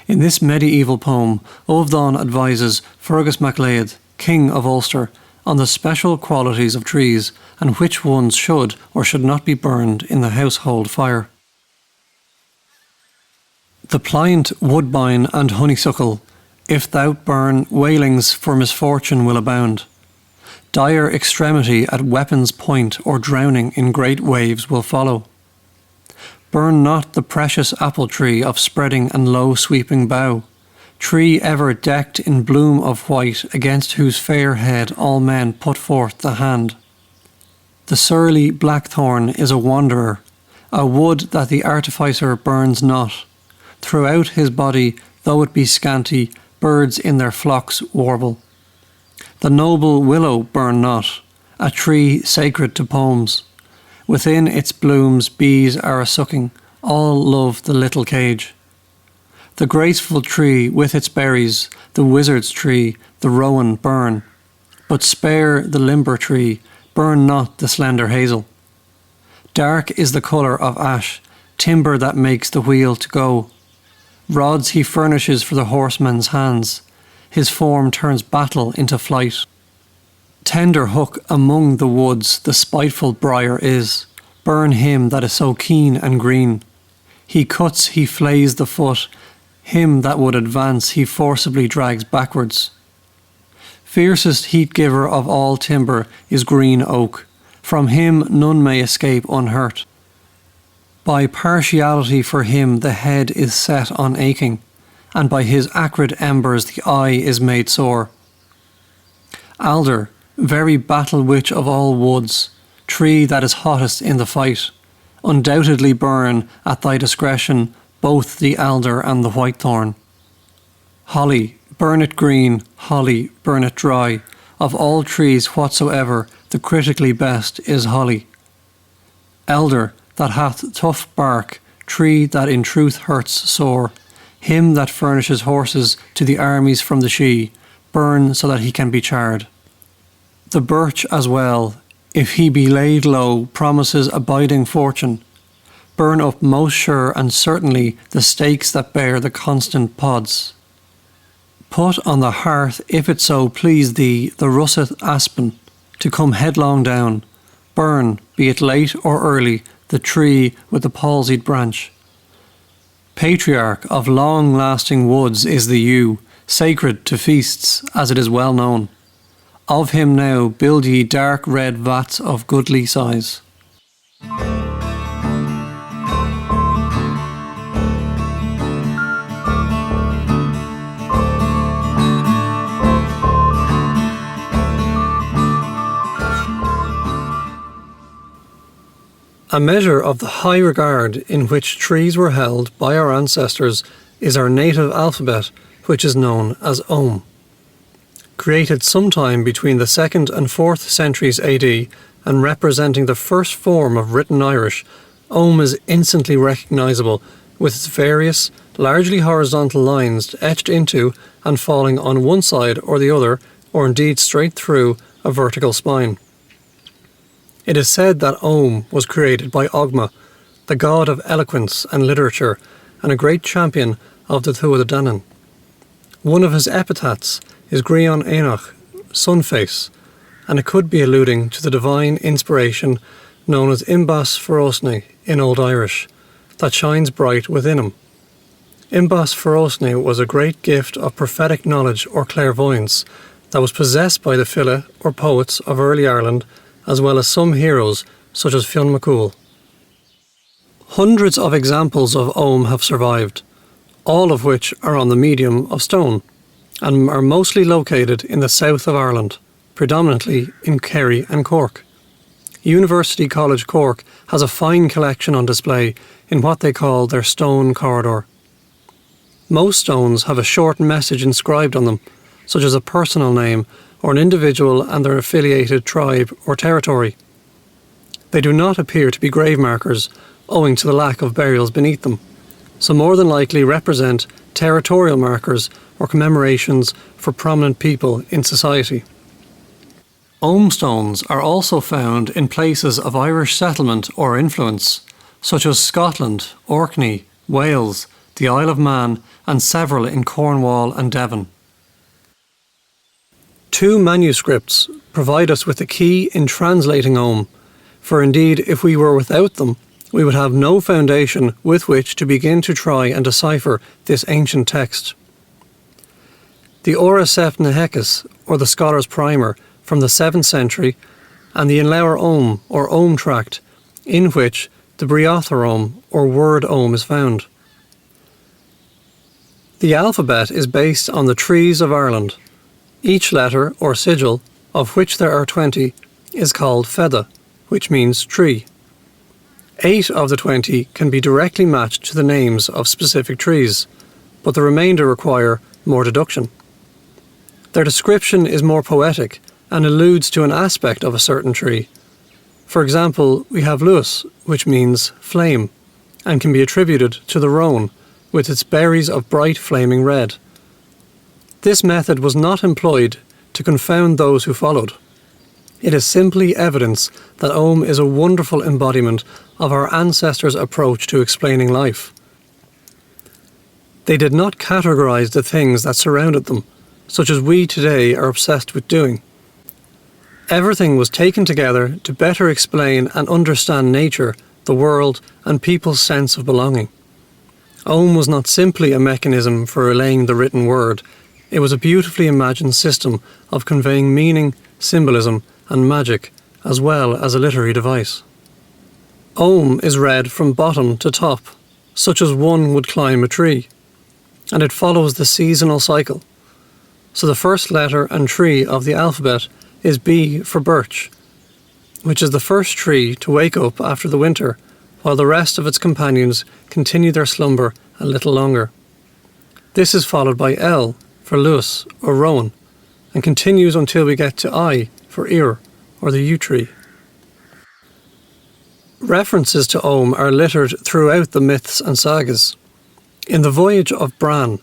In this medieval poem, Ovdon advises Fergus MacLeod, king of Ulster, on the special qualities of trees and which ones should or should not be burned in the household fire. The pliant woodbine and honeysuckle, if thou burn, wailings for misfortune will abound. Dire extremity at weapon's point or drowning in great waves will follow. Burn not the precious apple tree of spreading and low sweeping bough, tree ever decked in bloom of white, against whose fair head all men put forth the hand. The surly blackthorn is a wanderer, a wood that the artificer burns not. Throughout his body, though it be scanty, birds in their flocks warble. The noble willow burn not, a tree sacred to poems. Within its blooms bees are a-sucking, all love the little cage. The graceful tree with its berries, the wizard's tree, the rowan burn. But spare the limber tree, burn not the slender hazel. Dark is the colour of ash, timber that makes the wheel to go. Rods he furnishes for the horseman's hands, his form turns battle into flight. Tender hook among the woods the spiteful briar is, burn him that is so keen and green. He cuts, he flays the foot, him that would advance he forcibly drags backwards. Fiercest heat giver of all timber is green oak, from him none may escape unhurt. By partiality for him the head is set on aching, and by his acrid embers the eye is made sore. Alder, very battle witch of all woods, tree that is hottest in the fight, undoubtedly burn at thy discretion both the alder and the whitethorn. Holly, burn it green, holly, burn it dry, of all trees whatsoever the critically best is holly. Elder, that hath tough bark, tree that in truth hurts sore, him that furnishes horses to the armies from the Shee, burn so that he can be charred. The birch as well, if he be laid low, promises abiding fortune. Burn up most sure and certainly the stakes that bear the constant pods. Put on the hearth, if it so please thee, the russet aspen, to come headlong down, burn, be it late or early, the tree with the palsied branch. Patriarch of long-lasting woods is the yew, sacred to feasts, as it is well known. Of him now build ye dark red vats of goodly size. A measure of the high regard in which trees were held by our ancestors is our native alphabet, which is known as Ogham. Created sometime between the 2nd and 4th centuries AD and representing the first form of written Irish, Ogham is instantly recognisable with its various, largely horizontal lines etched into and falling on one side or the other, or indeed straight through, a vertical spine. It is said that Ogham was created by Ogma, the god of eloquence and literature, and a great champion of the Tuatha Dé Danann. One of his epithets is Grian Éanach, sun-face, and it could be alluding to the divine inspiration known as Imbas Forosne in Old Irish, that shines bright within him. Imbas Forosne was a great gift of prophetic knowledge or clairvoyance that was possessed by the File or poets of early Ireland, as well as some heroes such as Fionn McCool. Hundreds of examples of Ogham have survived, all of which are on the medium of stone, and are mostly located in the south of Ireland, predominantly in Kerry and Cork. University College Cork has a fine collection on display in what they call their stone corridor. Most stones have a short message inscribed on them, such as a personal name or an individual and their affiliated tribe or territory. They do not appear to be grave markers, owing to the lack of burials beneath them, so more than likely represent territorial markers or commemorations for prominent people in society. Ogham stones are also found in places of Irish settlement or influence, such as Scotland, Orkney, Wales, the Isle of Man, and several in Cornwall and Devon. Two manuscripts provide us with the key in translating Ogham, for indeed if we were without them, we would have no foundation with which to begin to try and decipher this ancient text. The Ora Sept Nehekis, or the Scholar's Primer, from the 7th century, and the Inlower Ogham, or Ogham Tract, in which the Briother Ogham, or Word Ogham, is found. The alphabet is based on the trees of Ireland. Each letter, or sigil, of which there are 20, is called Feda, which means tree. 8 of the 20 can be directly matched to the names of specific trees, but the remainder require more deduction. Their description is more poetic and alludes to an aspect of a certain tree. For example, we have Luas, which means flame, and can be attributed to the rowan, with its berries of bright flaming red. This method was not employed to confound those who followed. It is simply evidence that Ogham is a wonderful embodiment of our ancestors' approach to explaining life. They did not categorize the things that surrounded them, such as we today are obsessed with doing. Everything was taken together to better explain and understand nature, the world, and people's sense of belonging. Ogham was not simply a mechanism for relaying the written word. It was a beautifully imagined system of conveying meaning, symbolism, and magic, as well as a literary device. Ogham is read from bottom to top, such as one would climb a tree, and it follows the seasonal cycle. So the first letter and tree of the alphabet is B for birch, which is the first tree to wake up after the winter, while the rest of its companions continue their slumber a little longer. This is followed by L for Luas or rowan, and continues until we get to I for ear, or the yew tree. References to Ogham are littered throughout the myths and sagas. In the Voyage of Bran,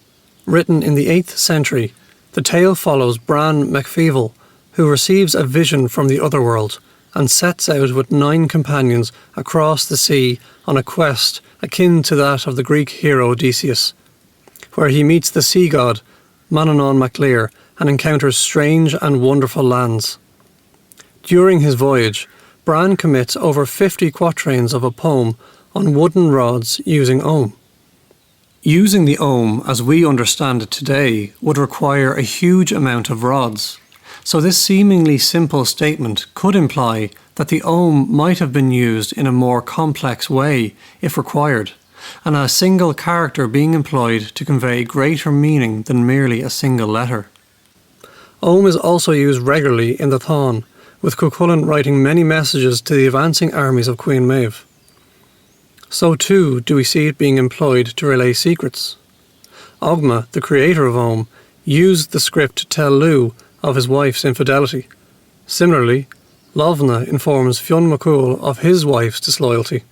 written in the 8th century, the tale follows Bran MacFeeval, who receives a vision from the otherworld and sets out with 9 companions across the sea on a quest akin to that of the Greek hero Odysseus, where he meets the sea god Manannán mac Lir and encounters strange and wonderful lands. During his voyage, Bran commits over 50 quatrains of a poem on wooden rods using ogham. Using the ogham as we understand it today would require a huge amount of rods, so this seemingly simple statement could imply that the ogham might have been used in a more complex way if required, and a single character being employed to convey greater meaning than merely a single letter. Ogham is also used regularly in the Táin, with Cuchulainn writing many messages to the advancing armies of Queen Maeve. So too do we see it being employed to relay secrets. Ogma, the creator of Ogham, used the script to tell Lugh of his wife's infidelity. Similarly, Lovna informs Fionn MacCool of his wife's disloyalty.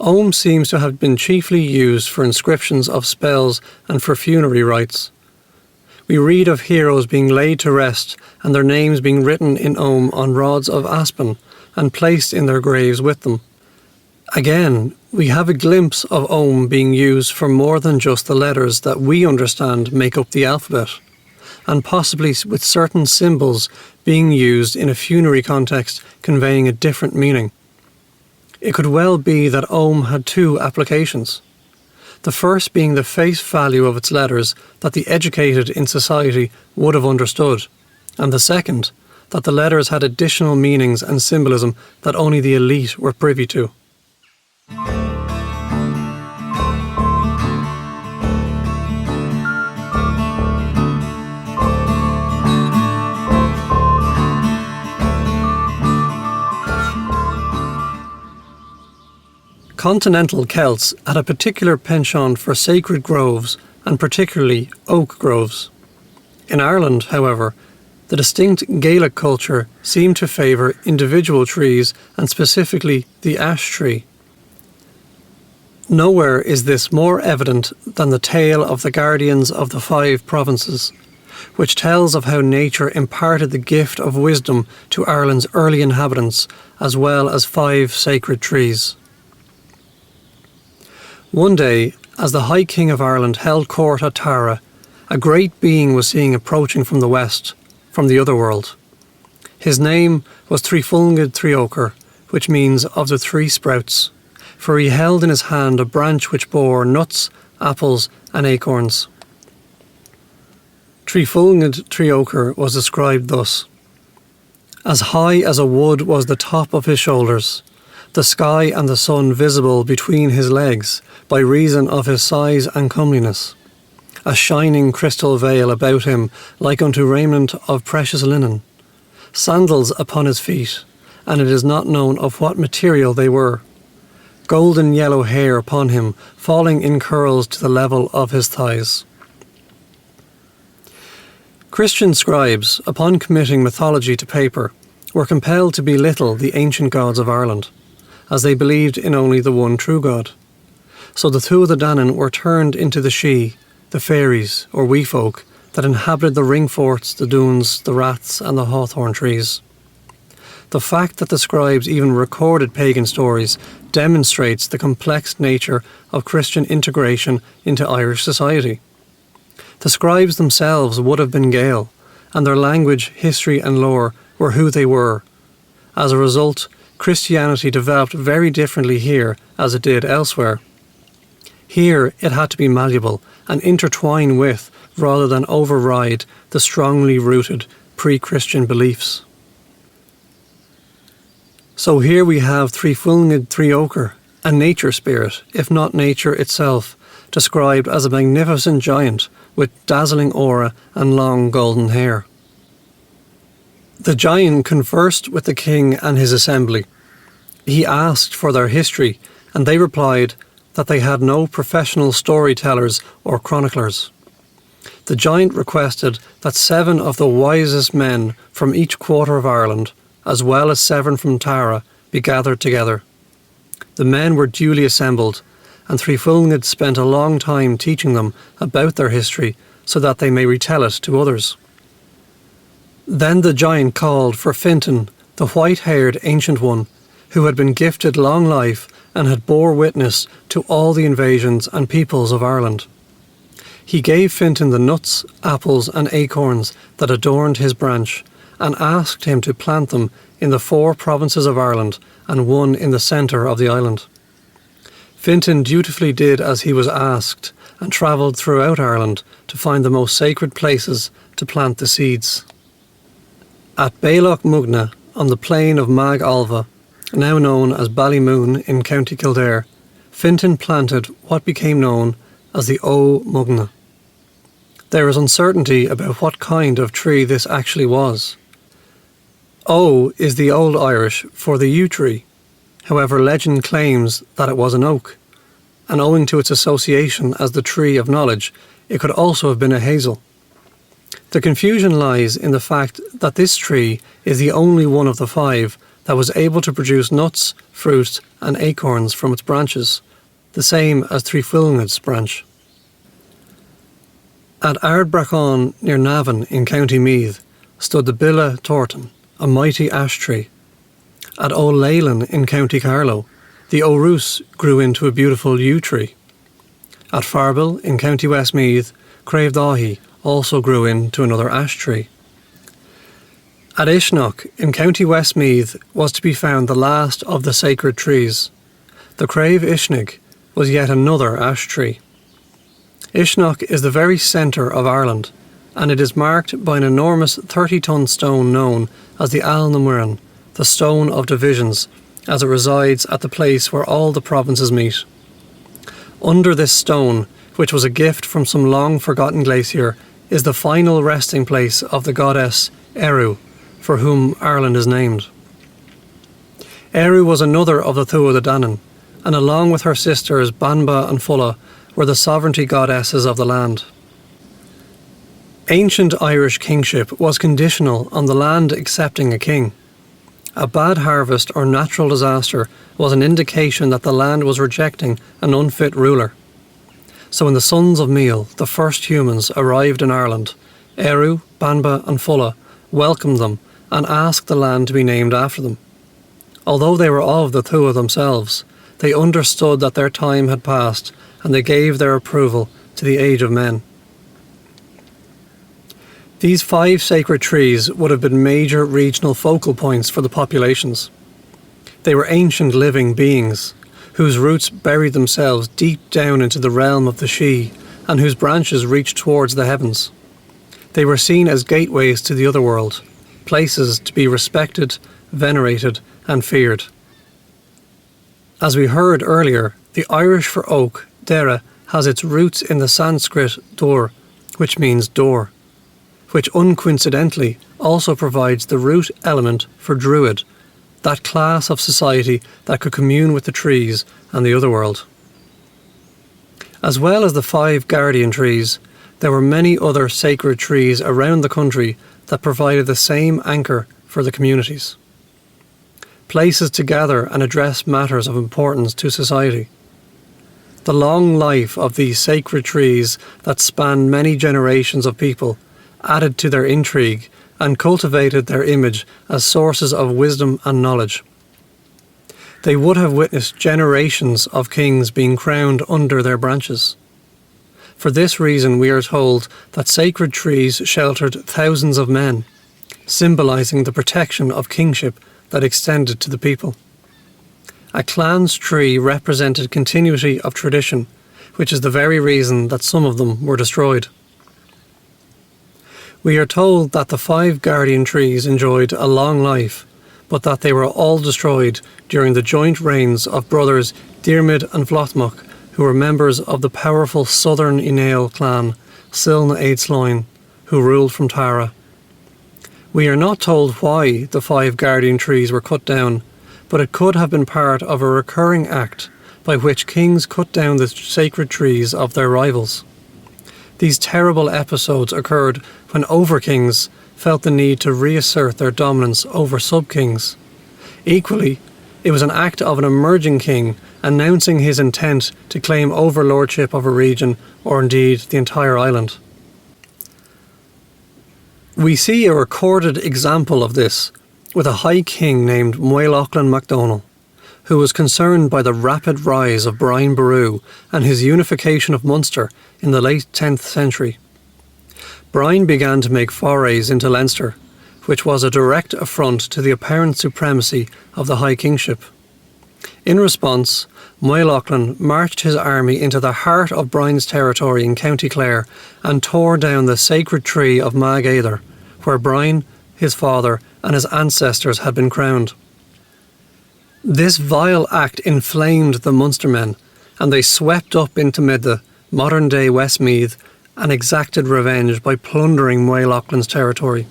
Ogham seems to have been chiefly used for inscriptions of spells and for funerary rites. We read of heroes being laid to rest and their names being written in ogham on rods of aspen and placed in their graves with them. Again, we have a glimpse of ogham being used for more than just the letters that we understand make up the alphabet, and possibly with certain symbols being used in a funerary context conveying a different meaning. It could well be that ogham had two applications. The first being the face value of its letters that the educated in society would have understood, and the second, that the letters had additional meanings and symbolism that only the elite were privy to. Continental Celts had a particular penchant for sacred groves, and particularly oak groves. In Ireland, however, the distinct Gaelic culture seemed to favour individual trees, and specifically the ash tree. Nowhere is this more evident than the tale of the Guardians of the Five Provinces, which tells of how nature imparted the gift of wisdom to Ireland's early inhabitants, as well as 5 sacred trees. One day, as the High King of Ireland held court at Tara, a great being was seen approaching from the west, from the other world. His name was Trefuilngid Treochar, which means of the 3 sprouts, for he held in his hand a branch which bore nuts, apples and acorns. Trefuilngid Treochar was described thus: as high as a wood was the top of his shoulders, the sky and the sun visible between his legs, by reason of his size and comeliness. A shining crystal veil about him, like unto raiment of precious linen. Sandals upon his feet, and it is not known of what material they were. Golden yellow hair upon him, falling in curls to the level of his thighs. Christian scribes, upon committing mythology to paper, were compelled to belittle the ancient gods of Ireland, as they believed in only the one true God. So the Tuatha Dé Danann were turned into the Sidhe, the fairies, or wee folk, that inhabited the ring forts, the dunes, the raths and the hawthorn trees. The fact that the scribes even recorded pagan stories demonstrates the complex nature of Christian integration into Irish society. The scribes themselves would have been Gael, and their language, history and lore were who they were. As a result, Christianity developed very differently here as it did elsewhere. Here it had to be malleable and intertwine with, rather than override, the strongly rooted pre-Christian beliefs. So here we have Trefuilngid Treochar, a nature spirit, if not nature itself, described as a magnificent giant with dazzling aura and long golden hair. The giant conversed with the king and his assembly. He asked for their history, and they replied that they had no professional storytellers or chroniclers. The giant requested that 7 of the wisest men from each quarter of Ireland, as well as 7 from Tara, be gathered together. The men were duly assembled, and Trefuilngid spent a long time teaching them about their history so that they may retell it to others. Then the giant called for Fintan, the white-haired ancient one, who had been gifted long life and had bore witness to all the invasions and peoples of Ireland. He gave Fintan the nuts, apples and acorns that adorned his branch, and asked him to plant them in the 4 provinces of Ireland and one in the centre of the island. Fintan dutifully did as he was asked and travelled throughout Ireland to find the most sacred places to plant the seeds. At Bailach Mugna, on the plain of Mag Alva, now known as Ballymoon in County Kildare, Fintan planted what became known as the O Mugna. There is uncertainty about what kind of tree this actually was. O is the Old Irish for the yew tree. However, legend claims that it was an oak, and owing to its association as the tree of knowledge, it could also have been a hazel. The confusion lies in the fact that this tree is the only one of the 5 that was able to produce nuts, fruit and acorns from its branches, the same as Trefuilngead's branch. At Ardbrachan near Navan in County Meath stood the Billa Torton, a mighty ash tree. At O'Leylan in County Carlow, the O'Roos grew into a beautiful yew tree. At Farbill in County Westmeath, Cravedahi also grew into another ash tree. At Ishnock in County Westmeath was to be found the last of the sacred trees. The Crave Ishnig was yet another ash tree. Ishnock is the very centre of Ireland, and it is marked by an enormous 30-ton stone known as the Al Namuran, the Stone of Divisions, as it resides at the place where all the provinces meet. Under this stone, which was a gift from some long-forgotten glacier, is the final resting place of the goddess Eru, for whom Ireland is named. Eru was another of the Tuatha Dé Danann, and along with her sisters Banba and Fulla were the sovereignty goddesses of the land. Ancient Irish kingship was conditional on the land accepting a king. A bad harvest or natural disaster was an indication that the land was rejecting an unfit ruler. So when the sons of Meal, the first humans, arrived in Ireland, Eru, Banba and Fulla welcomed them and asked the land to be named after them. Although they were of the Tuatha themselves, they understood that their time had passed and they gave their approval to the age of men. These 5 sacred trees would have been major regional focal points for the populations. They were ancient living beings, whose roots buried themselves deep down into the realm of the Sidhe, and whose branches reached towards the heavens. They were seen as gateways to the other world, places to be respected, venerated, and feared. As we heard earlier, the Irish for oak, dera, has its roots in the Sanskrit dur, which means door, which uncoincidentally also provides the root element for druid, that class of society that could commune with the trees and the other world. As well as the 5 guardian trees, there were many other sacred trees around the country that provided the same anchor for the communities. Places to gather and address matters of importance to society. The long life of these sacred trees that spanned many generations of people added to their intrigue and cultivated their image as sources of wisdom and knowledge. They would have witnessed generations of kings being crowned under their branches. For this reason we are told that sacred trees sheltered thousands of men, symbolising the protection of kingship that extended to the people. A clan's tree represented continuity of tradition, which is the very reason that some of them were destroyed. We are told that the 5 guardian trees enjoyed a long life, but that they were all destroyed during the joint reigns of brothers Diarmid and Vlothmoch, who were members of the powerful southern Ineal clan, Silna Aidsloin, who ruled from Tara. We are not told why the 5 guardian trees were cut down, but it could have been part of a recurring act by which kings cut down the sacred trees of their rivals. These terrible episodes occurred when over-kings felt the need to reassert their dominance over sub-kings. Equally, it was an act of an emerging king announcing his intent to claim overlordship of a region or indeed the entire island. We see a recorded example of this with a high king named Muelachlan MacDonald, who was concerned by the rapid rise of Brian Boru and his unification of Munster in the late 10th century. Brian began to make forays into Leinster, which was a direct affront to the apparent supremacy of the High Kingship. In response, Moylachlan marched his army into the heart of Brian's territory in County Clare and tore down the sacred tree of Mag Aether, where Brian, his father, and his ancestors had been crowned. This vile act inflamed the Munstermen, and they swept up into Midda, modern-day Westmeath, and exacted revenge by plundering Moylachlan's territory.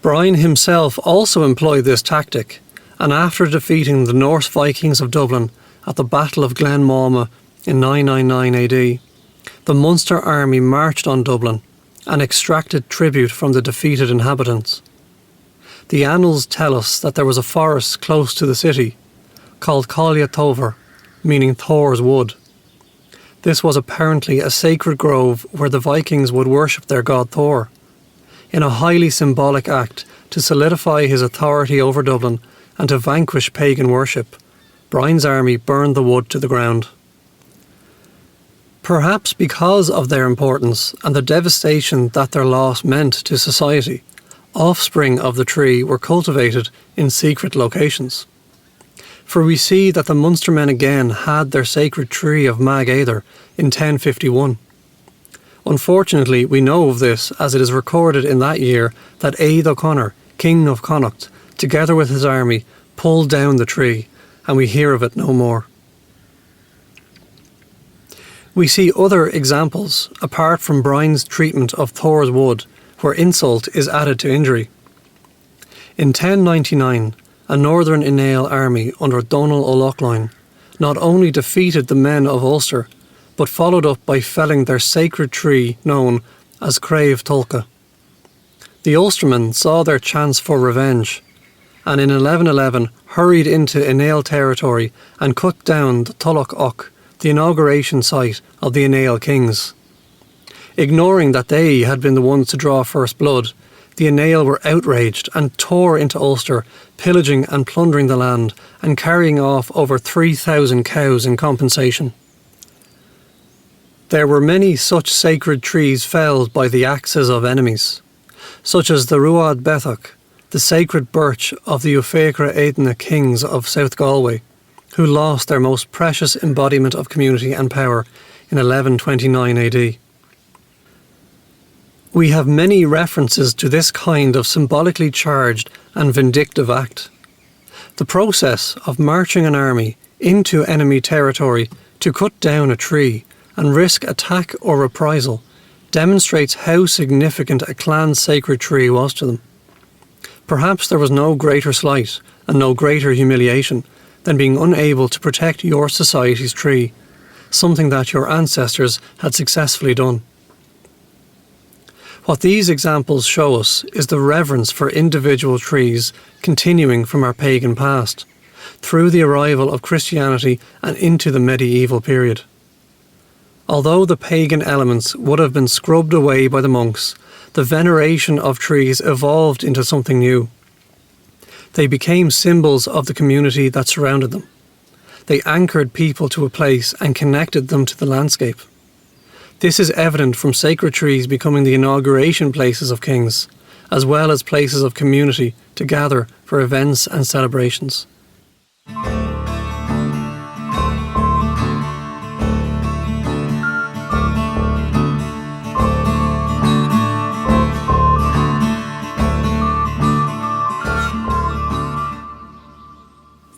Brian himself also employed this tactic, and after defeating the Norse Vikings of Dublin at the Battle of Glenmawma in 999 AD, the Munster army marched on Dublin and extracted tribute from the defeated inhabitants. The annals tell us that there was a forest close to the city, called Collia Tover, meaning Thor's Wood. This was apparently a sacred grove where the Vikings would worship their god Thor. In a highly symbolic act to solidify his authority over Dublin and to vanquish pagan worship, Brian's army burned the wood to the ground. Perhaps because of their importance and the devastation that their loss meant to society, offspring of the tree were cultivated in secret locations. For we see that the Munstermen again had their sacred tree of Mag Aether in 1051. Unfortunately, we know of this as it is recorded in that year that Aed O'Connor, king of Connacht, together with his army, pulled down the tree, and we hear of it no more. We see other examples, apart from Brian's treatment of Thor's Wood, where insult is added to injury. In 1099, a Northern Inale army under Donal O'Loughlin not only defeated the men of Ulster, but followed up by felling their sacred tree known as Crave Tulka. The Ulstermen saw their chance for revenge, and in 1111 hurried into Inale territory and cut down the Tulloch Och, the inauguration site of the Inale kings. Ignoring that they had been the ones to draw first blood, the Inale were outraged and tore into Ulster, pillaging and plundering the land and carrying off over 3,000 cows in compensation. There were many such sacred trees felled by the axes of enemies, such as the Ruad Bethach, the sacred birch of the Ufecra Eidna kings of South Galway, who lost their most precious embodiment of community and power in 1129 AD. We have many references to this kind of symbolically charged and vindictive act. The process of marching an army into enemy territory to cut down a tree and risk attack or reprisal demonstrates how significant a clan's sacred tree was to them. Perhaps there was no greater slight and no greater humiliation than being unable to protect your society's tree, something that your ancestors had successfully done. What these examples show us is the reverence for individual trees continuing from our pagan past, through the arrival of Christianity and into the medieval period. Although the pagan elements would have been scrubbed away by the monks, the veneration of trees evolved into something new. They became symbols of the community that surrounded them. They anchored people to a place and connected them to the landscape. This is evident from sacred trees becoming the inauguration places of kings, as well as places of community to gather for events and celebrations.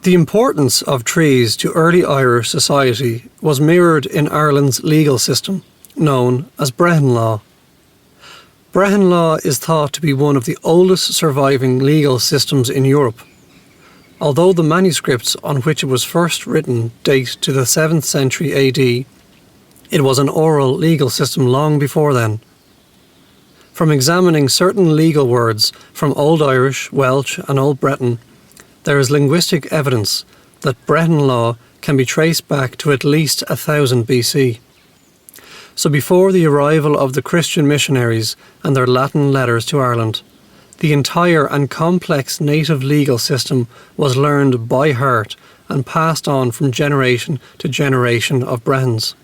The importance of trees to early Irish society was mirrored in Ireland's legal system, known as brehon law. Brehon law is thought to be one of the oldest surviving legal systems in Europe. Although the manuscripts on which it was first written date to the 7th century AD, it was an oral legal system long before then. From examining certain legal words from Old Irish, Welsh and Old Breton, there is linguistic evidence that brehon law can be traced back to at least 1000 BC. So before the arrival of the Christian missionaries and their Latin letters to Ireland, the entire and complex native legal system was learned by heart and passed on from generation to generation of brehons.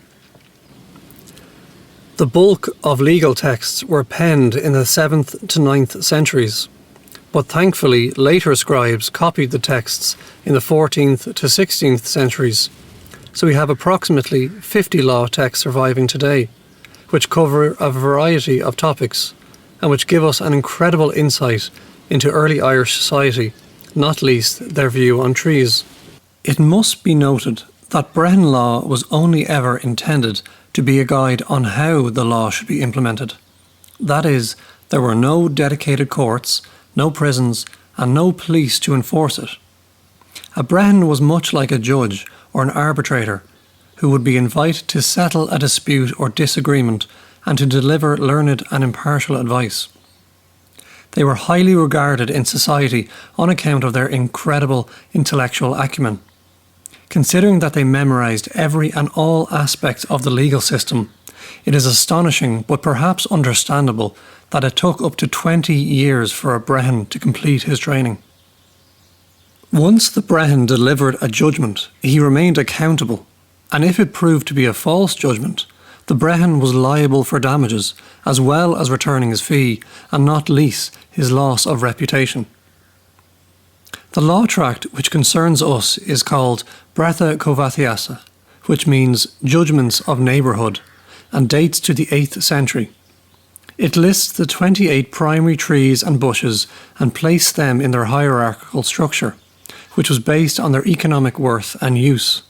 The bulk of legal texts were penned in the 7th to 9th centuries, but thankfully later scribes copied the texts in the 14th to 16th centuries, so we have approximately 50 law texts surviving today, which cover a variety of topics and which give us an incredible insight into early Irish society, not least their view on trees. It must be noted that Brehon law was only ever intended to be a guide on how the law should be implemented. That is, there were no dedicated courts, no prisons, and no police to enforce it. A brehon was much like a judge or an arbitrator who would be invited to settle a dispute or disagreement and to deliver learned and impartial advice. They were highly regarded in society on account of their incredible intellectual acumen. Considering that they memorised every and all aspects of the legal system, it is astonishing but perhaps understandable that it took up to 20 years for a brehon to complete his training. Once the brehon delivered a judgment, he remained accountable, and if it proved to be a false judgment, the brehon was liable for damages, as well as returning his fee, and not least his loss of reputation. The law tract which concerns us is called Bretha Covathiasa, which means Judgments of Neighbourhood, and dates to the 8th century. It lists the 28 primary trees and bushes and placed them in their hierarchical structure, which was based on their economic worth and use.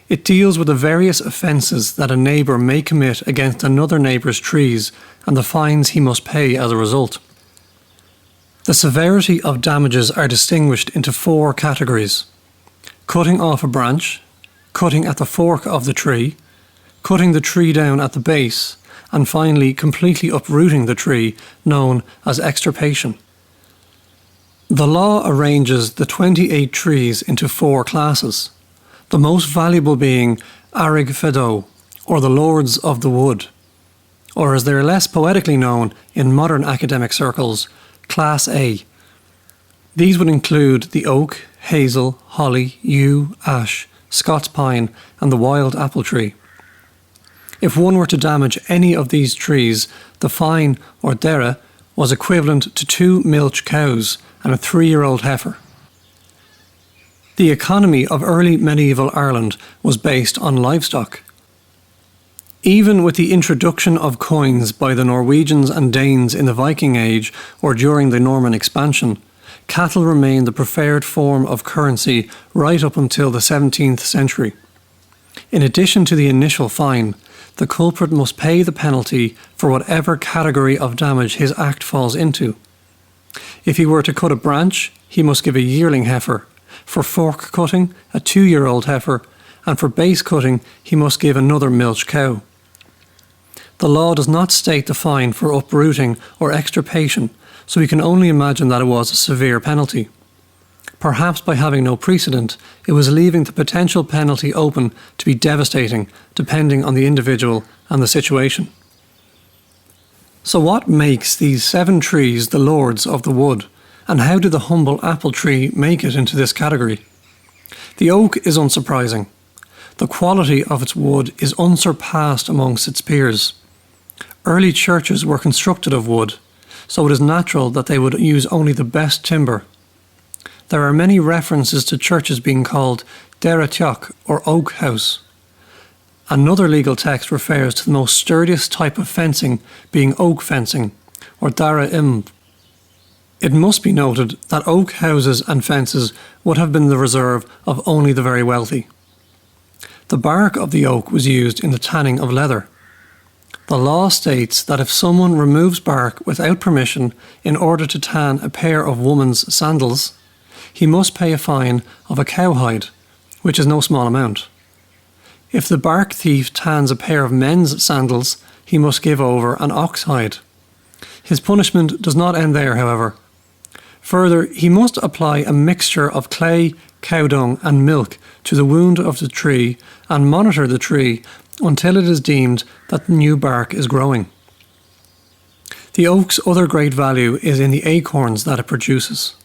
It deals with the various offences that a neighbour may commit against another neighbour's trees and the fines he must pay as a result. The severity of damages are distinguished into 4 categories: cutting off a branch, cutting at the fork of the tree, cutting the tree down at the base, and finally completely uprooting the tree, known as extirpation. The law arranges the 28 trees into 4 classes, the most valuable being Arig Fedo, or the Lords of the Wood, or as they are less poetically known in modern academic circles, Class A. These would include the oak, hazel, holly, yew, ash, Scots pine, and the wild apple tree. If one were to damage any of these trees, the fine, or dera, was equivalent to 2 milch cows and a 3-year-old heifer. The economy of early medieval Ireland was based on livestock. Even with the introduction of coins by the Norwegians and Danes in the Viking Age or during the Norman expansion, cattle remained the preferred form of currency right up until the 17th century. In addition to the initial fine, the culprit must pay the penalty for whatever category of damage his act falls into. If he were to cut a branch, he must give a yearling heifer. For fork cutting, a 2-year-old heifer, and for base cutting, he must give another milch cow. The law does not state the fine for uprooting or extirpation, so we can only imagine that it was a severe penalty. Perhaps by having no precedent, it was leaving the potential penalty open to be devastating, depending on the individual and the situation. So what makes these 7 trees the Lords of the Wood, and how did the humble apple tree make it into this category? The oak is unsurprising. The quality of its wood is unsurpassed amongst its peers. Early churches were constructed of wood, so it is natural that they would use only the best timber. There are many references to churches being called Dera Teach, or Oak House. Another legal text refers to the most sturdiest type of fencing being oak fencing, or Dara Im. It must be noted that oak houses and fences would have been the reserve of only the very wealthy. The bark of the oak was used in the tanning of leather. The law states that if someone removes bark without permission in order to tan a pair of woman's sandals, he must pay a fine of a cowhide, which is no small amount. If the bark thief tans a pair of men's sandals, he must give over an ox hide. His punishment does not end there, however. Further, he must apply a mixture of clay, cow dung and milk to the wound of the tree and monitor the tree until it is deemed that new bark is growing. The oak's other great value is in the acorns that it produces.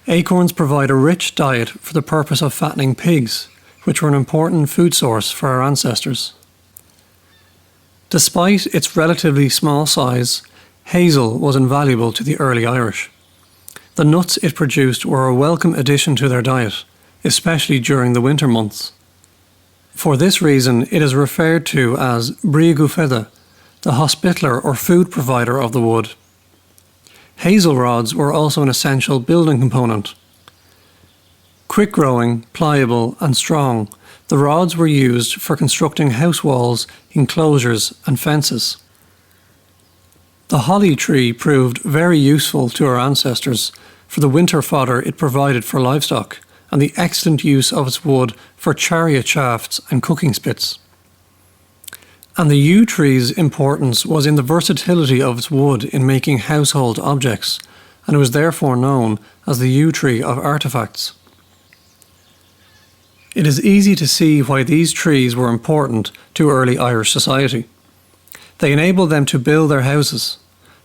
Acorns provide a rich diet for the purpose of fattening pigs, which were an important food source for our ancestors. Despite its relatively small size, hazel was invaluable to the early Irish. The nuts it produced were a welcome addition to their diet, especially during the winter months. For this reason, it is referred to as brehon, the hospitaller or food provider of the wood. Hazel rods were also an essential building component. Quick-growing, pliable and strong, the rods were used for constructing house walls, enclosures and fences. The holly tree proved very useful to our ancestors for the winter fodder it provided for livestock and the excellent use of its wood for chariot shafts and cooking spits. And the yew tree's importance was in the versatility of its wood in making household objects, and it was therefore known as the yew tree of artefacts. It is easy to see why these trees were important to early Irish society. They enabled them to build their houses.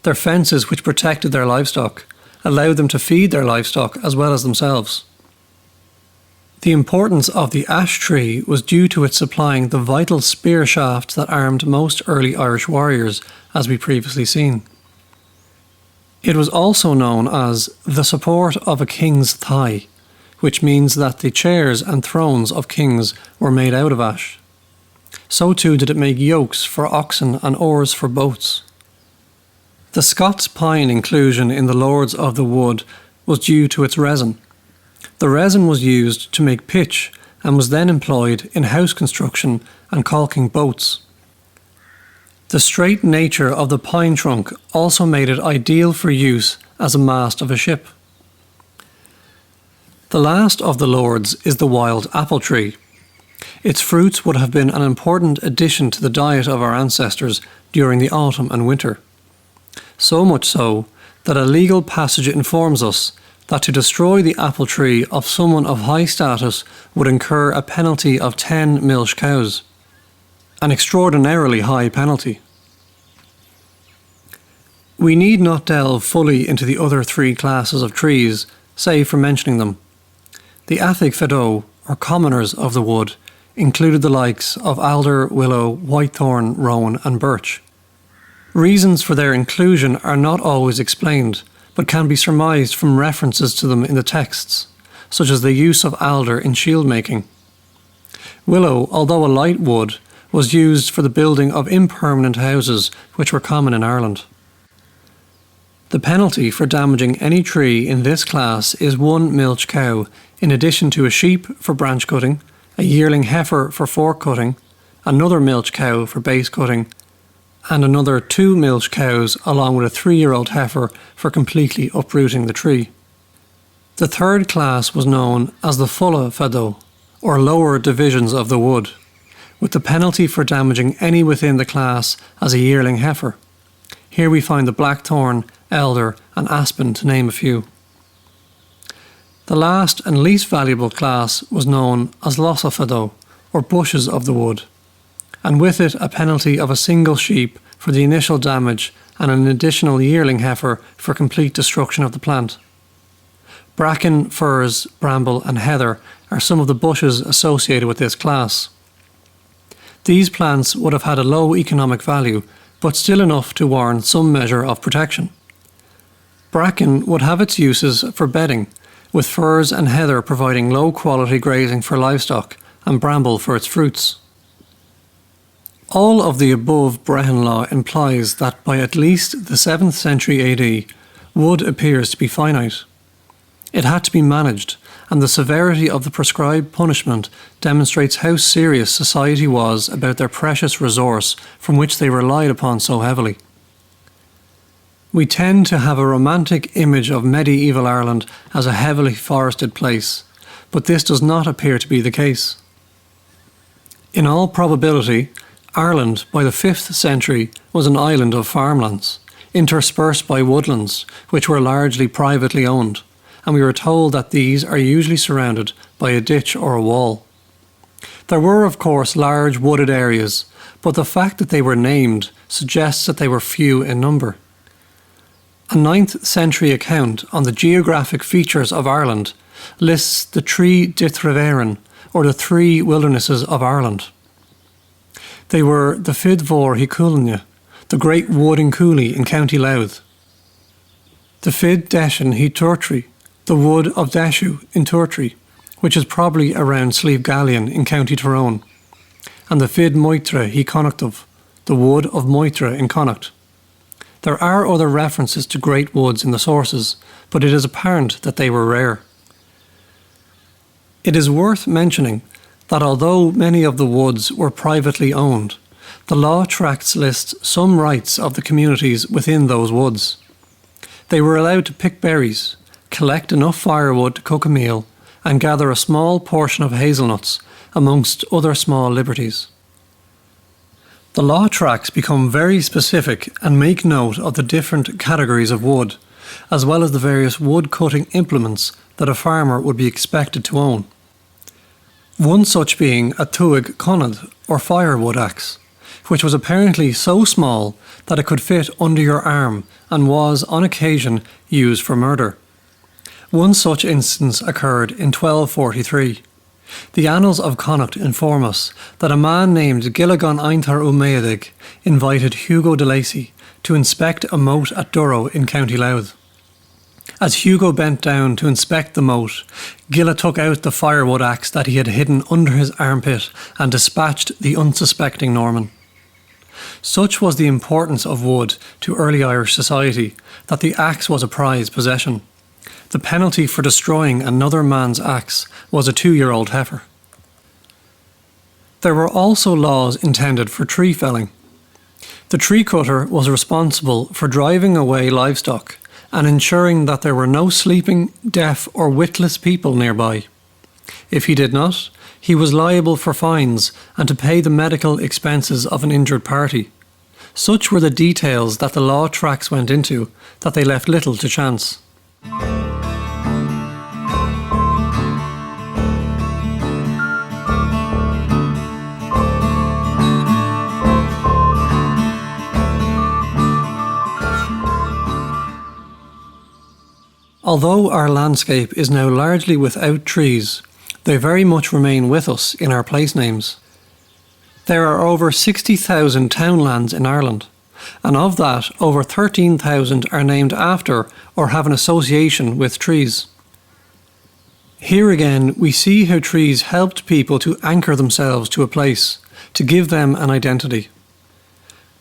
Their fences, which protected their livestock, allowed them to feed their livestock as well as themselves. The importance of the ash tree was due to its supplying the vital spear shafts that armed most early Irish warriors, as we previously seen. It was also known as the support of a king's thigh, which means that the chairs and thrones of kings were made out of ash. So too did it make yokes for oxen and oars for boats. The Scots pine inclusion in the Lords of the Wood was due to its resin. The resin was used to make pitch and was then employed in house construction and caulking boats. The straight nature of the pine trunk also made it ideal for use as a mast of a ship. The last of the lords is the wild apple tree. Its fruits would have been an important addition to the diet of our ancestors during the autumn and winter. So much so that a legal passage informs us that to destroy the apple tree of someone of high status would incur a penalty of 10 milch cows, an extraordinarily high penalty. We need not delve fully into the other three classes of trees, save for mentioning them. The Athig Fedó, or commoners of the wood, included the likes of alder, willow, whitethorn, rowan and birch. Reasons for their inclusion are not always explained, but can be surmised from references to them in the texts, such as the use of alder in shield making. Willow, although a light wood, was used for the building of impermanent houses which were common in Ireland. The penalty for damaging any tree in this class is 1 milch cow, in addition to a sheep for branch cutting, a yearling heifer for fork cutting, another milch cow for base cutting, and another 2 milch cows along with a 3-year-old heifer for completely uprooting the tree. The third class was known as the Fulla Fedó, or lower divisions of the wood, with the penalty for damaging any within the class as a yearling heifer. Here we find the blackthorn, elder and aspen, to name a few. The last and least valuable class was known as Losa Fedó, or bushes of the wood, and with it a penalty of a single sheep for the initial damage and an additional yearling heifer for complete destruction of the plant. Bracken, furze, bramble and heather are some of the bushes associated with this class. These plants would have had a low economic value, but still enough to warrant some measure of protection. Bracken would have its uses for bedding, with furze and heather providing low quality grazing for livestock and bramble for its fruits. All of the above brehon law implies that by at least the 7th century AD, wood appears to be finite. It had to be managed, and the severity of the prescribed punishment demonstrates how serious society was about their precious resource from which they relied upon so heavily. We tend to have a romantic image of medieval Ireland as a heavily forested place, but this does not appear to be the case. In all probability, Ireland, by the 5th century, was an island of farmlands, interspersed by woodlands, which were largely privately owned, and we are told that these are usually surrounded by a ditch or a wall. There were, of course, large wooded areas, but the fact that they were named suggests that they were few in number. A 9th century account on the geographic features of Ireland lists the Trí Dithreverin, or the three wildernesses of Ireland. They were the Fid Mhór Hí Cúilne, the Great Wood in Cooley in County Louth, the Fid Deishin Hí Turtree, the Wood of Deshu in Turtree, which is probably around Slieve Gallion in County Tyrone, and the Fid Moitra Hí Connachtov, the Wood of Moitra in Connacht. There are other references to great woods in the sources, but it is apparent that they were rare. It is worth mentioning that although many of the woods were privately owned, the law tracts list some rights of the communities within those woods. They were allowed to pick berries, collect enough firewood to cook a meal, and gather a small portion of hazelnuts, amongst other small liberties. The law tracts become very specific and make note of the different categories of wood, as well as the various wood-cutting implements that a farmer would be expected to own. One such being a tuig conad, or firewood axe, which was apparently so small that it could fit under your arm and was, on occasion, used for murder. One such instance occurred in 1243. The Annals of Connacht inform us that a man named Gilligan Eintar Umayadig invited Hugo de Lacy to inspect a moat at Durrow in County Louth. As Hugo bent down to inspect the moat, Gilla took out the firewood axe that he had hidden under his armpit and dispatched the unsuspecting Norman. Such was the importance of wood to early Irish society that the axe was a prized possession. The penalty for destroying another man's axe was a 2-year-old heifer. There were also laws intended for tree felling. The tree cutter was responsible for driving away livestock and ensuring that there were no sleeping, deaf or witless people nearby. If he did not, he was liable for fines and to pay the medical expenses of an injured party. Such were the details that the law tracts went into that they left little to chance. Although our landscape is now largely without trees, they very much remain with us in our place names. There are over 60,000 townlands in Ireland, and of that, over 13,000 are named after or have an association with trees. Here again, we see how trees helped people to anchor themselves to a place, to give them an identity.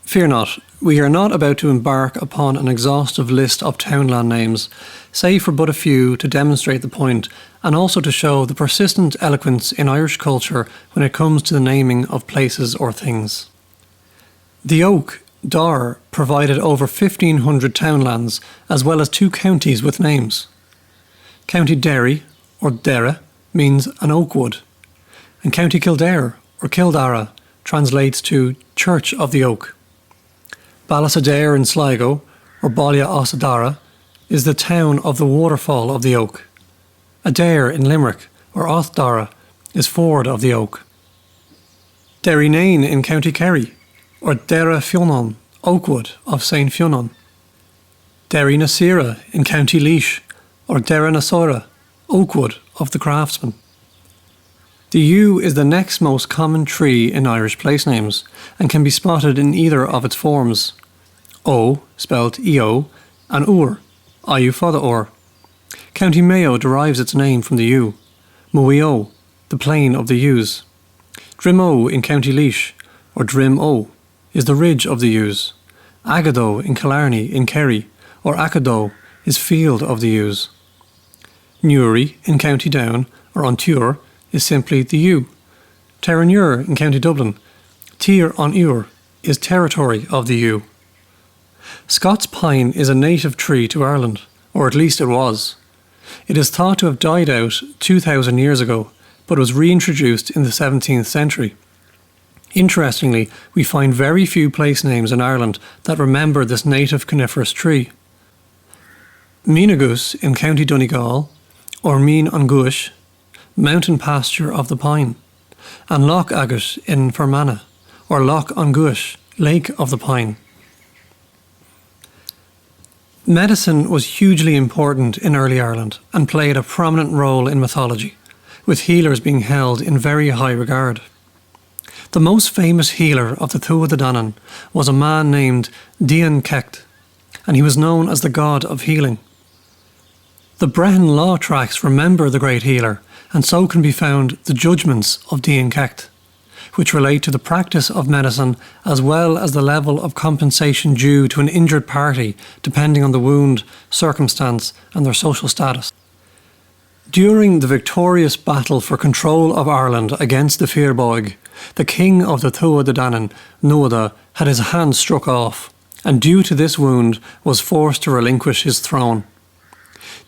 Fear not, we are not about to embark upon an exhaustive list of townland names, save for but a few to demonstrate the point and also to show the persistent eloquence in Irish culture when it comes to the naming of places or things. The Oak, Dar, provided over 1,500 townlands as well as 2 counties with names. County Derry, or Dere, means an oak wood, and County Kildare, or Kildara, translates to Church of the Oak. Ballasadair in Sligo, or Baile Osadara, is the town of the waterfall of the Oak. Adair in Limerick, or Othdara, is ford of the Oak. Derrynane in County Kerry, or Dera Fionnon, Oakwood of St. Fionnon. Derrynasira in County Laois, or Derrynasora, Oakwood of the Craftsman. The yew is the next most common tree in Irish place names and can be spotted in either of its forms. O, spelled EO, and Ur, IU for the Ur. County Mayo derives its name from the yew. Muio, the plain of the yews. Drimo in County Laois, or Drim-O, is the ridge of the yews. Agado in Killarney in Kerry, or Acado, is field of the yews. Newry in County Down, or Onture, is simply the yew. Terenure in County Dublin, Tir on Ure, is territory of the yew. Scots pine is a native tree to Ireland, or at least it was. It is thought to have died out 2,000 years ago, but was reintroduced in the 17th century. Interestingly, we find very few place names in Ireland that remember this native coniferous tree. Minagus in County Donegal, or Mean an Guis, mountain pasture of the pine, and Loch Agus in Fermanagh, or Loch an Guis, lake of the pine. Medicine was hugely important in early Ireland and played a prominent role in mythology, with healers being held in very high regard. The most famous healer of the Tuatha De Danann was a man named Dian Cecht, and he was known as the god of healing. The Brehon law tracts remember the great healer, and so can be found the judgments of Dian Cecht, which relate to the practice of medicine as well as the level of compensation due to an injured party depending on the wound, circumstance and their social status. During the victorious battle for control of Ireland against the Fir Bolg, the king of the Tuatha De Danann, Nuada, had his hand struck off, and due to this wound was forced to relinquish his throne.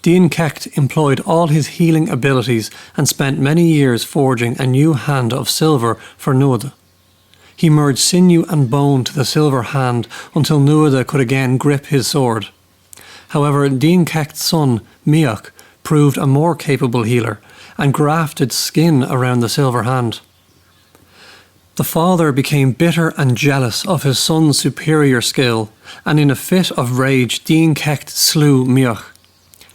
Dian Cecht employed all his healing abilities and spent many years forging a new hand of silver for Nuada. He merged sinew and bone to the silver hand until Nuada could again grip his sword. However, Dian Cecht's son, Miach, proved a more capable healer and grafted skin around the silver hand. The father became bitter and jealous of his son's superior skill, and in a fit of rage Dian Cecht slew Miach.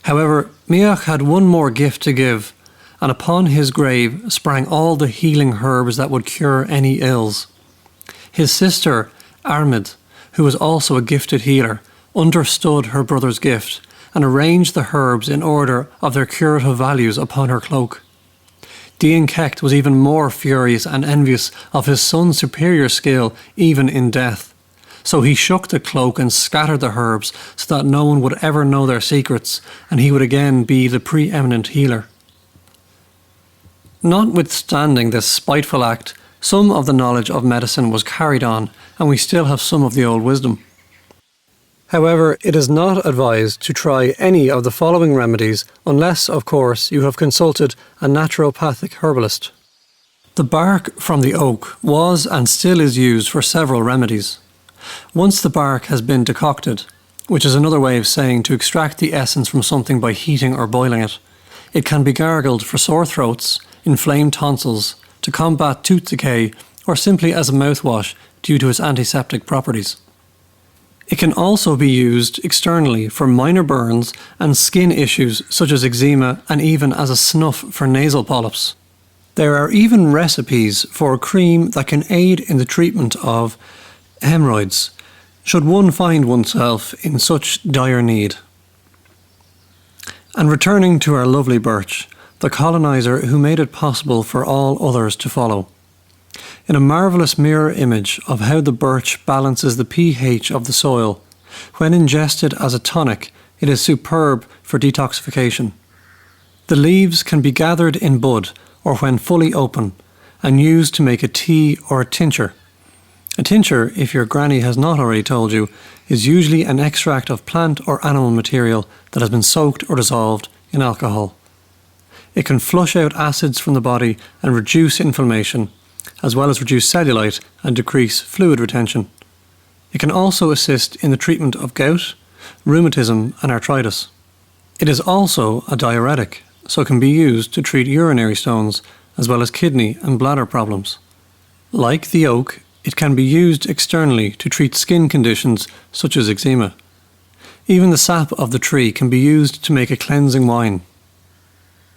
However, Miach had one more gift to give, and upon his grave sprang all the healing herbs that would cure any ills. His sister, Armid, who was also a gifted healer, understood her brother's gift and arranged the herbs in order of their curative values upon her cloak. Dian Cecht was even more furious and envious of his son's superior skill even in death. So he shook the cloak and scattered the herbs so that no one would ever know their secrets, and he would again be the preeminent healer. Notwithstanding this spiteful act, some of the knowledge of medicine was carried on, and we still have some of the old wisdom. However, it is not advised to try any of the following remedies unless, of course, you have consulted a naturopathic herbalist. The bark from the oak was and still is used for several remedies. Once the bark has been decocted, which is another way of saying to extract the essence from something by heating or boiling it, it can be gargled for sore throats, inflamed tonsils, to combat tooth decay, or simply as a mouthwash due to its antiseptic properties. It can also be used externally for minor burns and skin issues such as eczema, and even as a snuff for nasal polyps. There are even recipes for a cream that can aid in the treatment of hemorrhoids, should one find oneself in such dire need. And returning to our lovely birch, the coloniser who made it possible for all others to follow. In a marvellous mirror image of how the birch balances the pH of the soil, when ingested as a tonic, it is superb for detoxification. The leaves can be gathered in bud or when fully open and used to make a tea or a tincture. A tincture, if your granny has not already told you, is usually an extract of plant or animal material that has been soaked or dissolved in alcohol. It can flush out acids from the body and reduce inflammation, as well as reduce cellulite and decrease fluid retention. It can also assist in the treatment of gout, rheumatism and arthritis. It is also a diuretic, so it can be used to treat urinary stones, as well as kidney and bladder problems. Like the oak, it can be used externally to treat skin conditions such as eczema. Even the sap of the tree can be used to make a cleansing wine.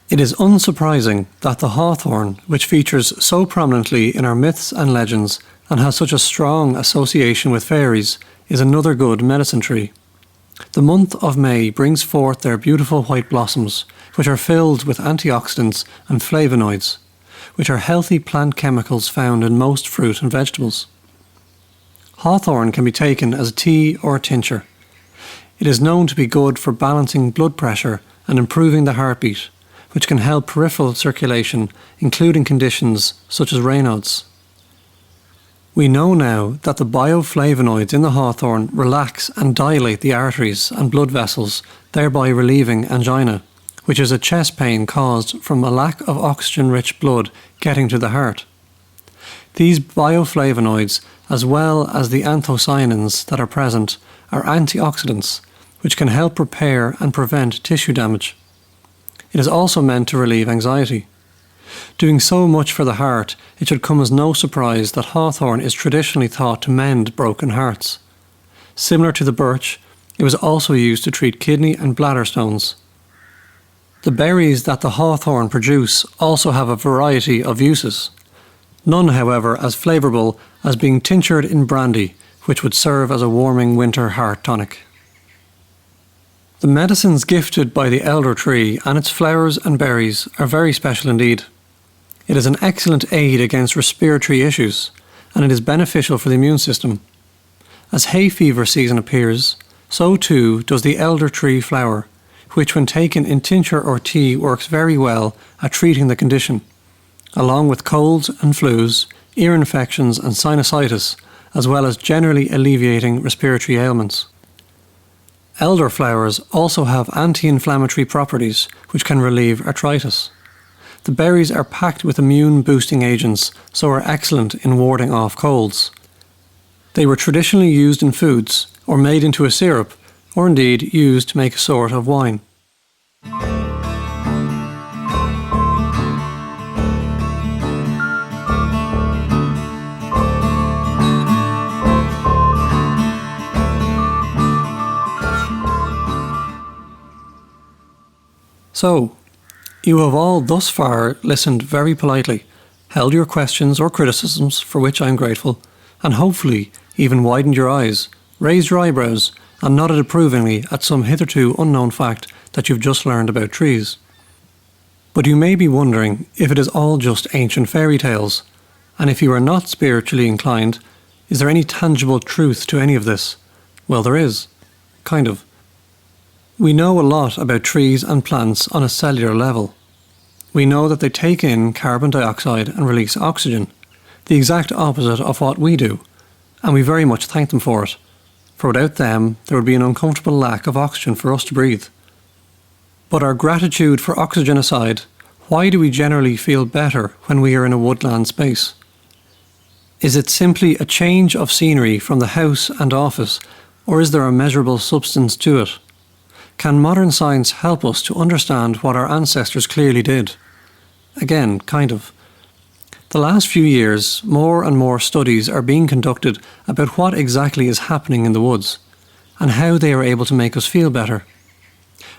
It is unsurprising that the hawthorn, which features so prominently in our myths and legends and has such a strong association with fairies, is another good medicine tree. The month of May brings forth their beautiful white blossoms, which are filled with antioxidants and flavonoids, which are healthy plant chemicals found in most fruit and vegetables. Hawthorn can be taken as a tea or a tincture. It is known to be good for balancing blood pressure and improving the heartbeat, which can help peripheral circulation, including conditions such as Raynaud's. We know now that the bioflavonoids in the hawthorn relax and dilate the arteries and blood vessels, thereby relieving angina, which is a chest pain caused from a lack of oxygen-rich blood getting to the heart. These bioflavonoids, as well as the anthocyanins that are present, are antioxidants, which can help repair and prevent tissue damage. It is also meant to relieve anxiety. Doing so much for the heart, it should come as no surprise that hawthorn is traditionally thought to mend broken hearts. Similar to the birch, it was also used to treat kidney and bladder stones. The berries that the hawthorn produce also have a variety of uses. None, however, as flavourable as being tinctured in brandy, which would serve as a warming winter heart tonic. The medicines gifted by the elder tree and its flowers and berries are very special indeed. It is an excellent aid against respiratory issues, and it is beneficial for the immune system. As hay fever season appears, so too does the elder tree flower, which when taken in tincture or tea works very well at treating the condition, along with colds and flus, ear infections and sinusitis, as well as generally alleviating respiratory ailments. Elderflowers also have anti-inflammatory properties which can relieve arthritis. The berries are packed with immune-boosting agents, so are excellent in warding off colds. They were traditionally used in foods, or made into a syrup, or indeed used to make a sort of wine. So, you have all thus far listened very politely, held your questions or criticisms, for which I am grateful, and hopefully even widened your eyes, raised your eyebrows, and nodded approvingly at some hitherto unknown fact that you've just learned about trees. But you may be wondering if it is all just ancient fairy tales, and if you are not spiritually inclined, is there any tangible truth to any of this? Well, there is. Kind of. We know a lot about trees and plants on a cellular level. We know that they take in carbon dioxide and release oxygen, the exact opposite of what we do, and we very much thank them for it, for without them there would be an uncomfortable lack of oxygen for us to breathe. But our gratitude for oxygen aside, why do we generally feel better when we are in a woodland space? Is it simply a change of scenery from the house and office, or is there a measurable substance to it? Can modern science help us to understand what our ancestors clearly did? Again, kind of. The last few years, more and more studies are being conducted about what exactly is happening in the woods, and how they are able to make us feel better.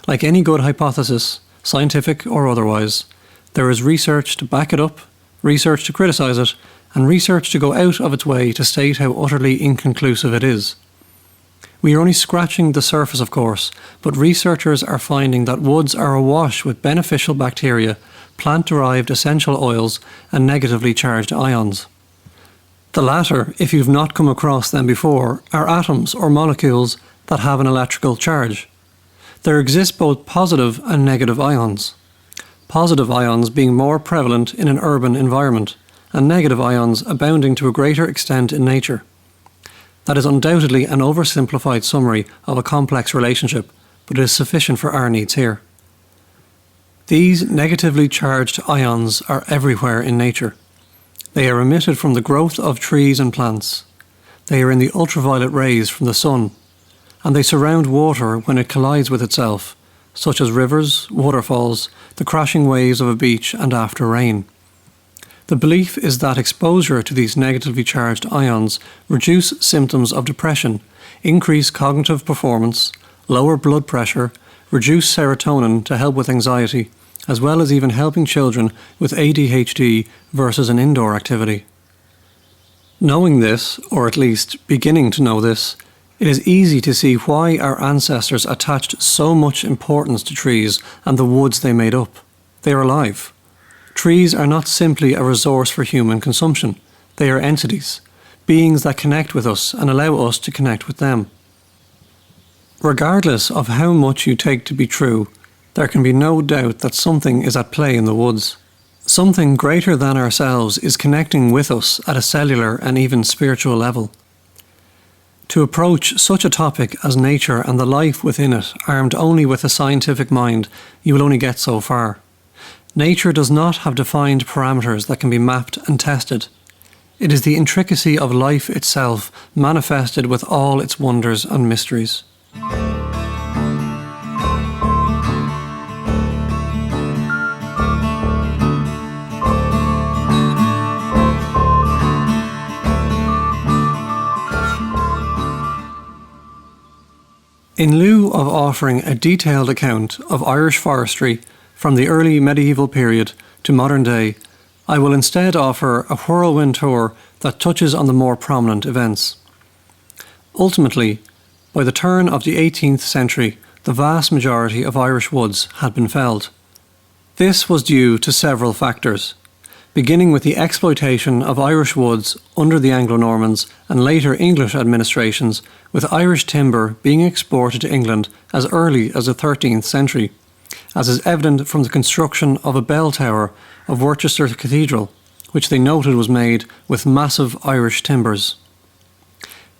Like any good hypothesis, scientific or otherwise, there is research to back it up, research to criticise it, and research to go out of its way to state how utterly inconclusive it is. We are only scratching the surface, of course, but researchers are finding that woods are awash with beneficial bacteria, plant-derived essential oils, and negatively charged ions. The latter, if you've not come across them before, are atoms or molecules that have an electrical charge. There exist both positive and negative ions. Positive ions being more prevalent in an urban environment, and negative ions abounding to a greater extent in nature. That is undoubtedly an oversimplified summary of a complex relationship, but it is sufficient for our needs here. These negatively charged ions are everywhere in nature. They are emitted from the growth of trees and plants. They are in the ultraviolet rays from the sun, and they surround water when it collides with itself, such as rivers, waterfalls, the crashing waves of a beach, and after rain. The belief is that exposure to these negatively charged ions reduce symptoms of depression, increase cognitive performance, lower blood pressure, reduce serotonin to help with anxiety, as well as even helping children with ADHD versus an indoor activity. Knowing this, or at least beginning to know this, it is easy to see why our ancestors attached so much importance to trees and the woods they made up. They are alive. Trees are not simply a resource for human consumption. They are entities, beings that connect with us and allow us to connect with them. Regardless of how much you take to be true, there can be no doubt that something is at play in the woods. Something greater than ourselves is connecting with us at a cellular and even spiritual level. To approach such a topic as nature and the life within it armed only with a scientific mind, you will only get so far. Nature does not have defined parameters that can be mapped and tested. It is the intricacy of life itself manifested with all its wonders and mysteries. In lieu of offering a detailed account of Irish forestry from the early medieval period to modern day, I will instead offer a whirlwind tour that touches on the more prominent events. Ultimately, by the turn of the 18th century, the vast majority of Irish woods had been felled. This was due to several factors, beginning with the exploitation of Irish woods under the Anglo-Normans and later English administrations, with Irish timber being exported to England as early as the 13th century, as is evident from the construction of a bell tower of Worcester Cathedral, which they noted was made with massive Irish timbers.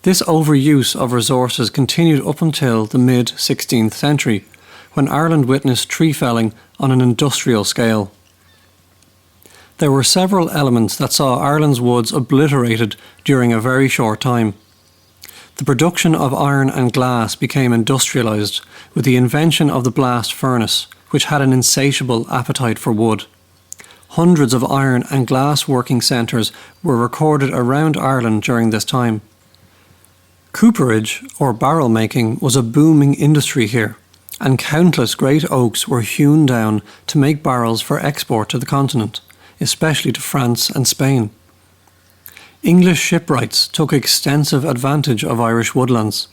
This overuse of resources continued up until the mid-16th century, when Ireland witnessed tree felling on an industrial scale. There were several elements that saw Ireland's woods obliterated during a very short time. The production of iron and glass became industrialised with the invention of the blast furnace, which had an insatiable appetite for wood. Hundreds of iron and glass working centres were recorded around Ireland during this time. Cooperage, or barrel making, was a booming industry here, and countless great oaks were hewn down to make barrels for export to the continent, especially to France and Spain. English shipwrights took extensive advantage of Irish woodlands,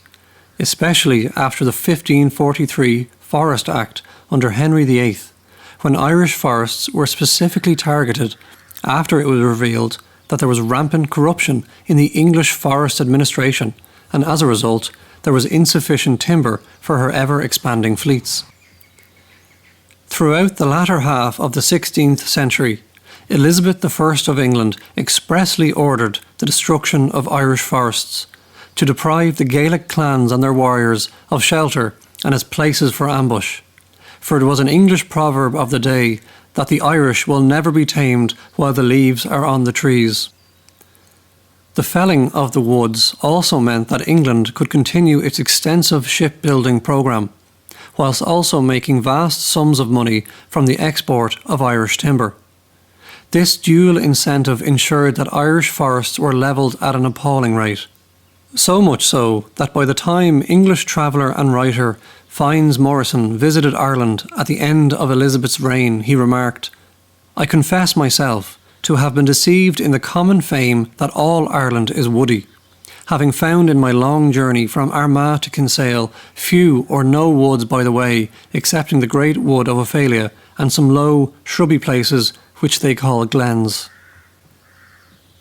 especially after the 1543 Forest Act under Henry VIII, when Irish forests were specifically targeted after it was revealed that there was rampant corruption in the English forest administration, and as a result, there was insufficient timber for her ever-expanding fleets. Throughout the latter half of the 16th century, Elizabeth I of England expressly ordered the destruction of Irish forests, to deprive the Gaelic clans and their warriors of shelter and as places for ambush. For it was an English proverb of the day that the Irish will never be tamed while the leaves are on the trees. The felling of the woods also meant that England could continue its extensive shipbuilding programme, whilst also making vast sums of money from the export of Irish timber. This dual incentive ensured that Irish forests were levelled at an appalling rate. So much so that by the time English traveller and writer Fynes Moryson visited Ireland at the end of Elizabeth's reign, he remarked, "I confess myself to have been deceived in the common fame that all Ireland is woody, having found in my long journey from Armagh to Kinsale few or no woods by the way, excepting the great wood of Ophelia and some low, shrubby places which they call glens."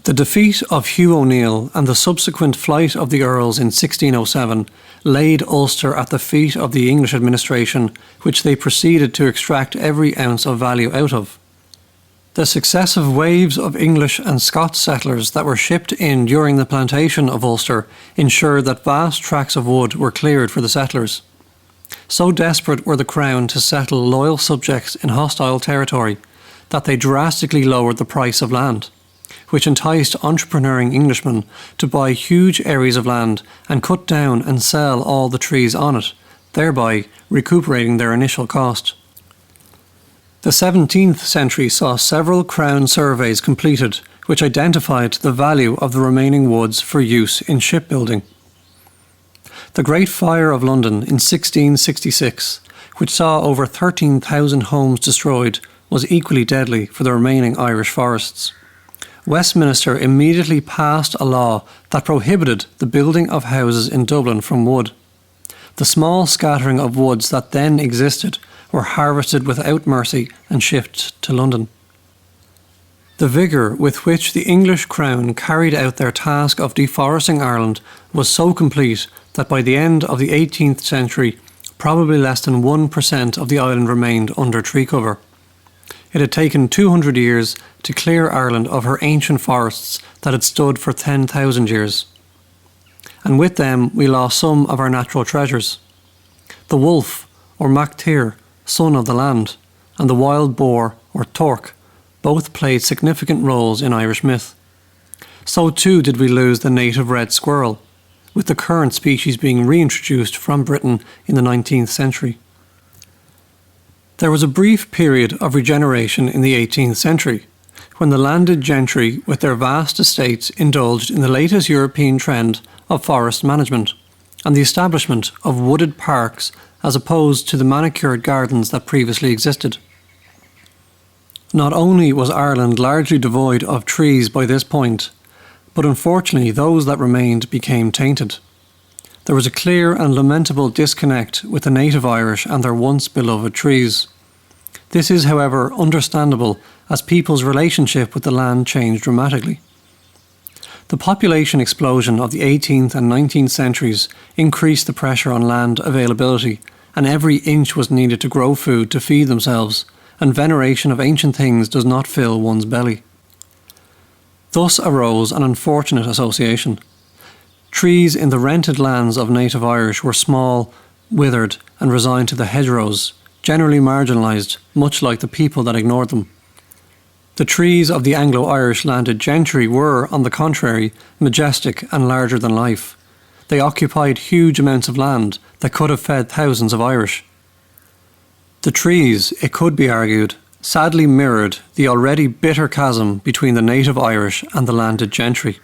The defeat of Hugh O'Neill and the subsequent flight of the Earls in 1607 laid Ulster at the feet of the English administration, which they proceeded to extract every ounce of value out of. The successive waves of English and Scots settlers that were shipped in during the plantation of Ulster ensured that vast tracts of wood were cleared for the settlers. So desperate were the Crown to settle loyal subjects in hostile territory that they drastically lowered the price of land, which enticed entrepreneuring Englishmen to buy huge areas of land and cut down and sell all the trees on it, thereby recuperating their initial cost. The 17th century saw several Crown surveys completed which identified the value of the remaining woods for use in shipbuilding. The Great Fire of London in 1666, which saw over 13,000 homes destroyed, was equally deadly for the remaining Irish forests. Westminster immediately passed a law that prohibited the building of houses in Dublin from wood. The small scattering of woods that then existed were harvested without mercy and shipped to London. The vigour with which the English Crown carried out their task of deforesting Ireland was so complete that by the end of the 18th century, probably less than 1% of the island remained under tree cover. It had taken 200 years to clear Ireland of her ancient forests that had stood for 10,000 years. And with them we lost some of our natural treasures. The wolf, or Mac Tir, son of the land, and the wild boar, or Torc, both played significant roles in Irish myth. So too did we lose the native red squirrel, with the current species being reintroduced from Britain in the 19th century. There was a brief period of regeneration in the 18th century, when the landed gentry with their vast estates indulged in the latest European trend of forest management and the establishment of wooded parks as opposed to the manicured gardens that previously existed. Not only was Ireland largely devoid of trees by this point, but unfortunately those that remained became tainted. There was a clear and lamentable disconnect with the native Irish and their once beloved trees. This is, however, understandable as people's relationship with the land changed dramatically. The population explosion of the 18th and 19th centuries increased the pressure on land availability, and every inch was needed to grow food to feed themselves, and veneration of ancient things does not fill one's belly. Thus arose an unfortunate association. Trees in the rented lands of native Irish were small, withered, and resigned to the hedgerows, generally marginalised, much like the people that ignored them. The trees of the Anglo-Irish landed gentry were, on the contrary, majestic and larger than life. They occupied huge amounts of land that could have fed thousands of Irish. The trees, it could be argued, sadly mirrored the already bitter chasm between the native Irish and the landed gentry.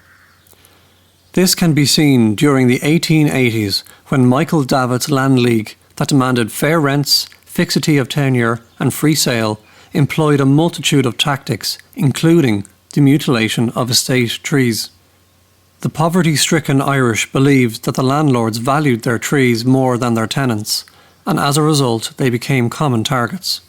This can be seen during the 1880s when Michael Davitt's Land League, that demanded fair rents, fixity of tenure and free sale, employed a multitude of tactics, including the mutilation of estate trees. The poverty-stricken Irish believed that the landlords valued their trees more than their tenants, and as a result they became common targets.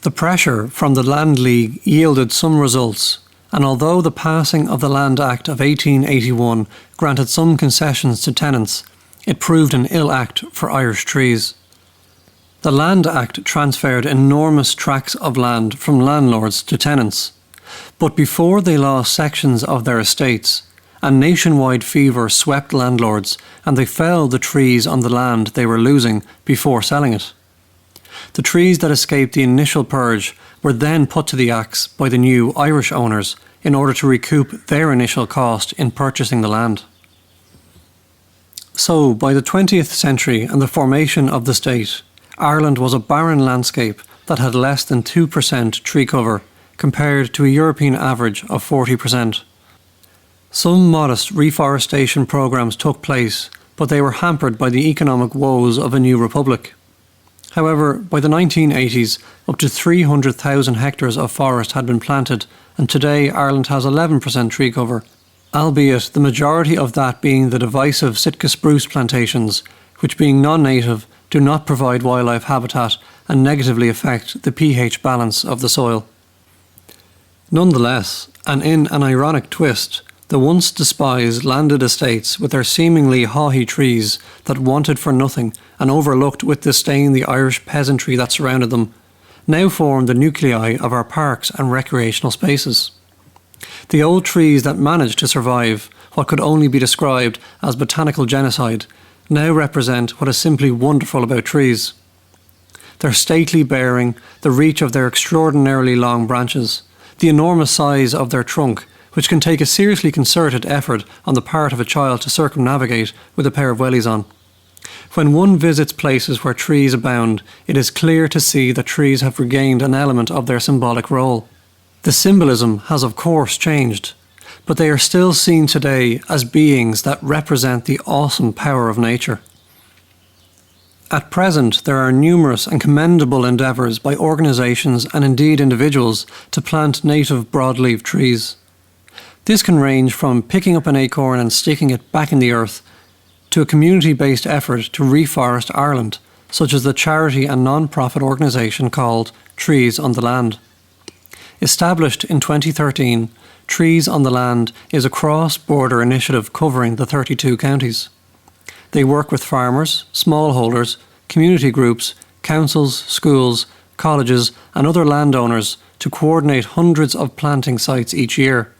The pressure from the Land League yielded some results, and although the passing of the Land Act of 1881 granted some concessions to tenants, it proved an ill act for Irish trees. The Land Act transferred enormous tracts of land from landlords to tenants, but before they lost sections of their estates, a nationwide fever swept landlords and they felled the trees on the land they were losing before selling it. The trees that escaped the initial purge were then put to the axe by the new Irish owners in order to recoup their initial cost in purchasing the land. So, by the 20th century and the formation of the state, Ireland was a barren landscape that had less than 2% tree cover compared to a European average of 40%. Some modest reforestation programmes took place, but they were hampered by the economic woes of a new republic. However, by the 1980s, up to 300,000 hectares of forest had been planted, and today Ireland has 11% tree cover, albeit the majority of that being the divisive Sitka spruce plantations, which being non-native do not provide wildlife habitat and negatively affect the pH balance of the soil. Nonetheless, and in an ironic twist, the once despised landed estates with their seemingly haughty trees that wanted for nothing and overlooked with disdain the Irish peasantry that surrounded them, now form the nuclei of our parks and recreational spaces. The old trees that managed to survive what could only be described as botanical genocide now represent what is simply wonderful about trees. Their stately bearing, the reach of their extraordinarily long branches, the enormous size of their trunk, which can take a seriously concerted effort on the part of a child to circumnavigate with a pair of wellies on. When one visits places where trees abound, it is clear to see that trees have regained an element of their symbolic role. The symbolism has of course changed, but they are still seen today as beings that represent the awesome power of nature. At present, there are numerous and commendable endeavours by organisations and indeed individuals to plant native broadleaf trees. This can range from picking up an acorn and sticking it back in the earth to a community-based effort to reforest Ireland, such as the charity and non-profit organisation called Trees on the Land. Established in 2013, Trees on the Land is a cross-border initiative covering the 32 counties. They work with farmers, smallholders, community groups, councils, schools, colleges and other landowners to coordinate hundreds of planting sites each year.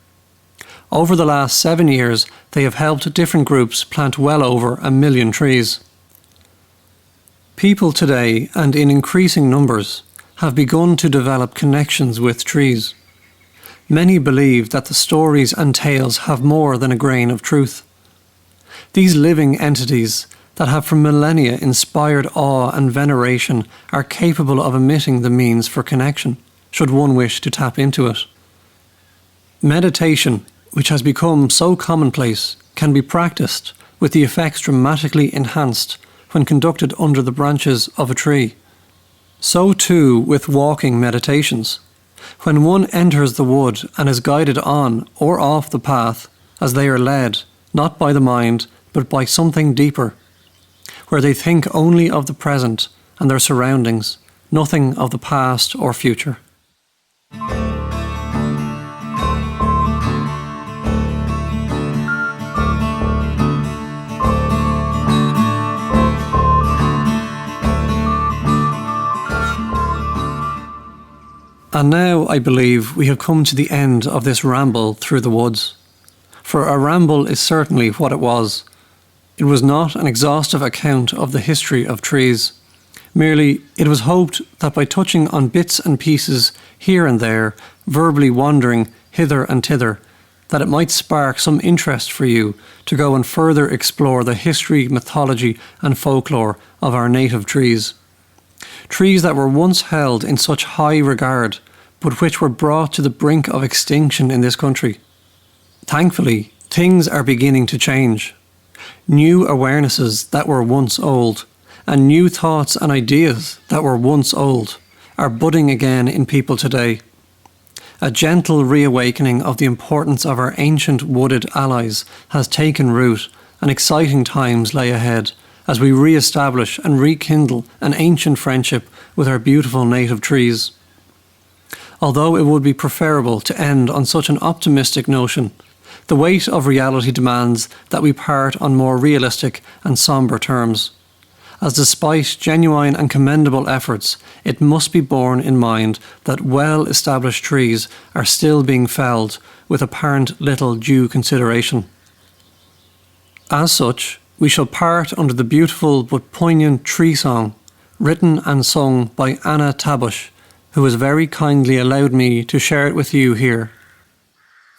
Over the last 7 years, they have helped different groups plant well over 1 million trees. People today, and in increasing numbers, have begun to develop connections with trees. Many believe that the stories and tales have more than a grain of truth. These living entities that have for millennia inspired awe and veneration are capable of emitting the means for connection, should one wish to tap into it. Meditation, which has become so commonplace, can be practiced with the effects dramatically enhanced when conducted under the branches of a tree. So too with walking meditations. When one enters the wood and is guided on or off the path, as they are led, not by the mind, but by something deeper, where they think only of the present and their surroundings, nothing of the past or future. And now, I believe, we have come to the end of this ramble through the woods. For a ramble is certainly what it was. It was not an exhaustive account of the history of trees. Merely, it was hoped that by touching on bits and pieces here and there, verbally wandering hither and thither, that it might spark some interest for you to go and further explore the history, mythology and folklore of our native trees. Trees that were once held in such high regard, but which were brought to the brink of extinction in this country. Thankfully, things are beginning to change. New awarenesses that were once old, and new thoughts and ideas that were once old, are budding again in people today. A gentle reawakening of the importance of our ancient wooded allies has taken root, and exciting times lay ahead as we re-establish and rekindle an ancient friendship with our beautiful native trees. Although it would be preferable to end on such an optimistic notion, the weight of reality demands that we part on more realistic and sombre terms, as despite genuine and commendable efforts, it must be borne in mind that well-established trees are still being felled with apparent little due consideration. As such, we shall part under the beautiful but poignant tree song, written and sung by Anna Tabush, who has very kindly allowed me to share it with you here.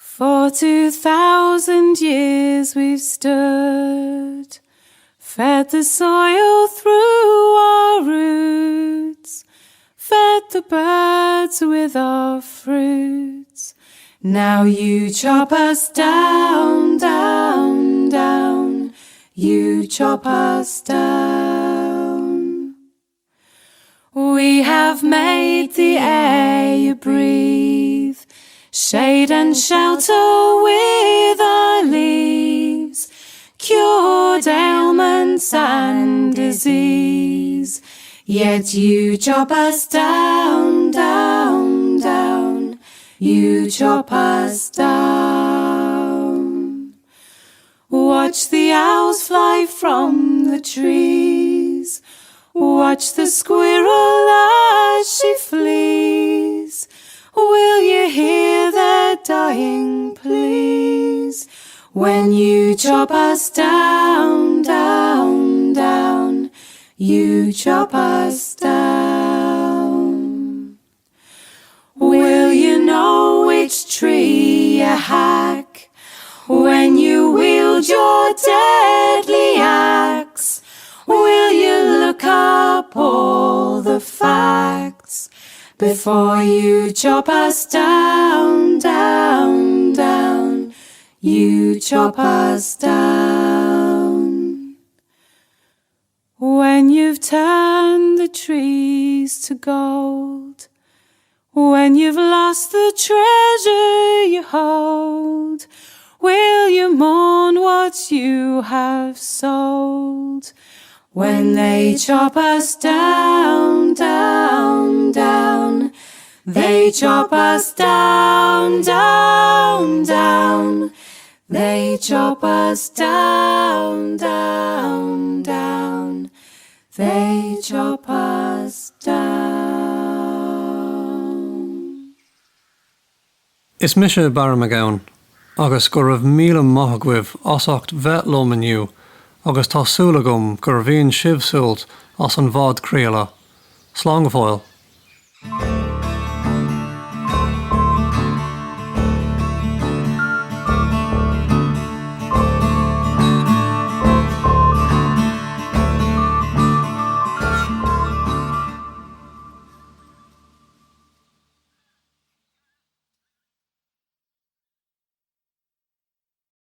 For 2,000 years we've stood, fed the soil through our roots, fed the birds with our fruits. Now you chop us down, down, down. You chop us down. We have made the air you breathe, shade and shelter with our leaves, cured ailments and disease. Yet you chop us down, down, down. You chop us down. Watch the owls fly from the trees. Watch the squirrel as she flees. Will you hear their dying pleas? When you chop us down, down, down. You chop us down. Will you know which tree you hack when you wield your deadly axe? Will you look up all the facts before you chop us down, down, down? You chop us down. When you've turned the trees to gold, when you've lost the treasure you hold, will you mourn what you have sold? When they chop us down, down, down. They chop us down, down, down. They chop us down, down, down. They chop us down. Is Misha Baramagown, agus gur raibh míle maithagmh osacht vellum inniu, agus tá súlagum gur bhíonn sibh súilt as an bhád craola. Slán go fóill.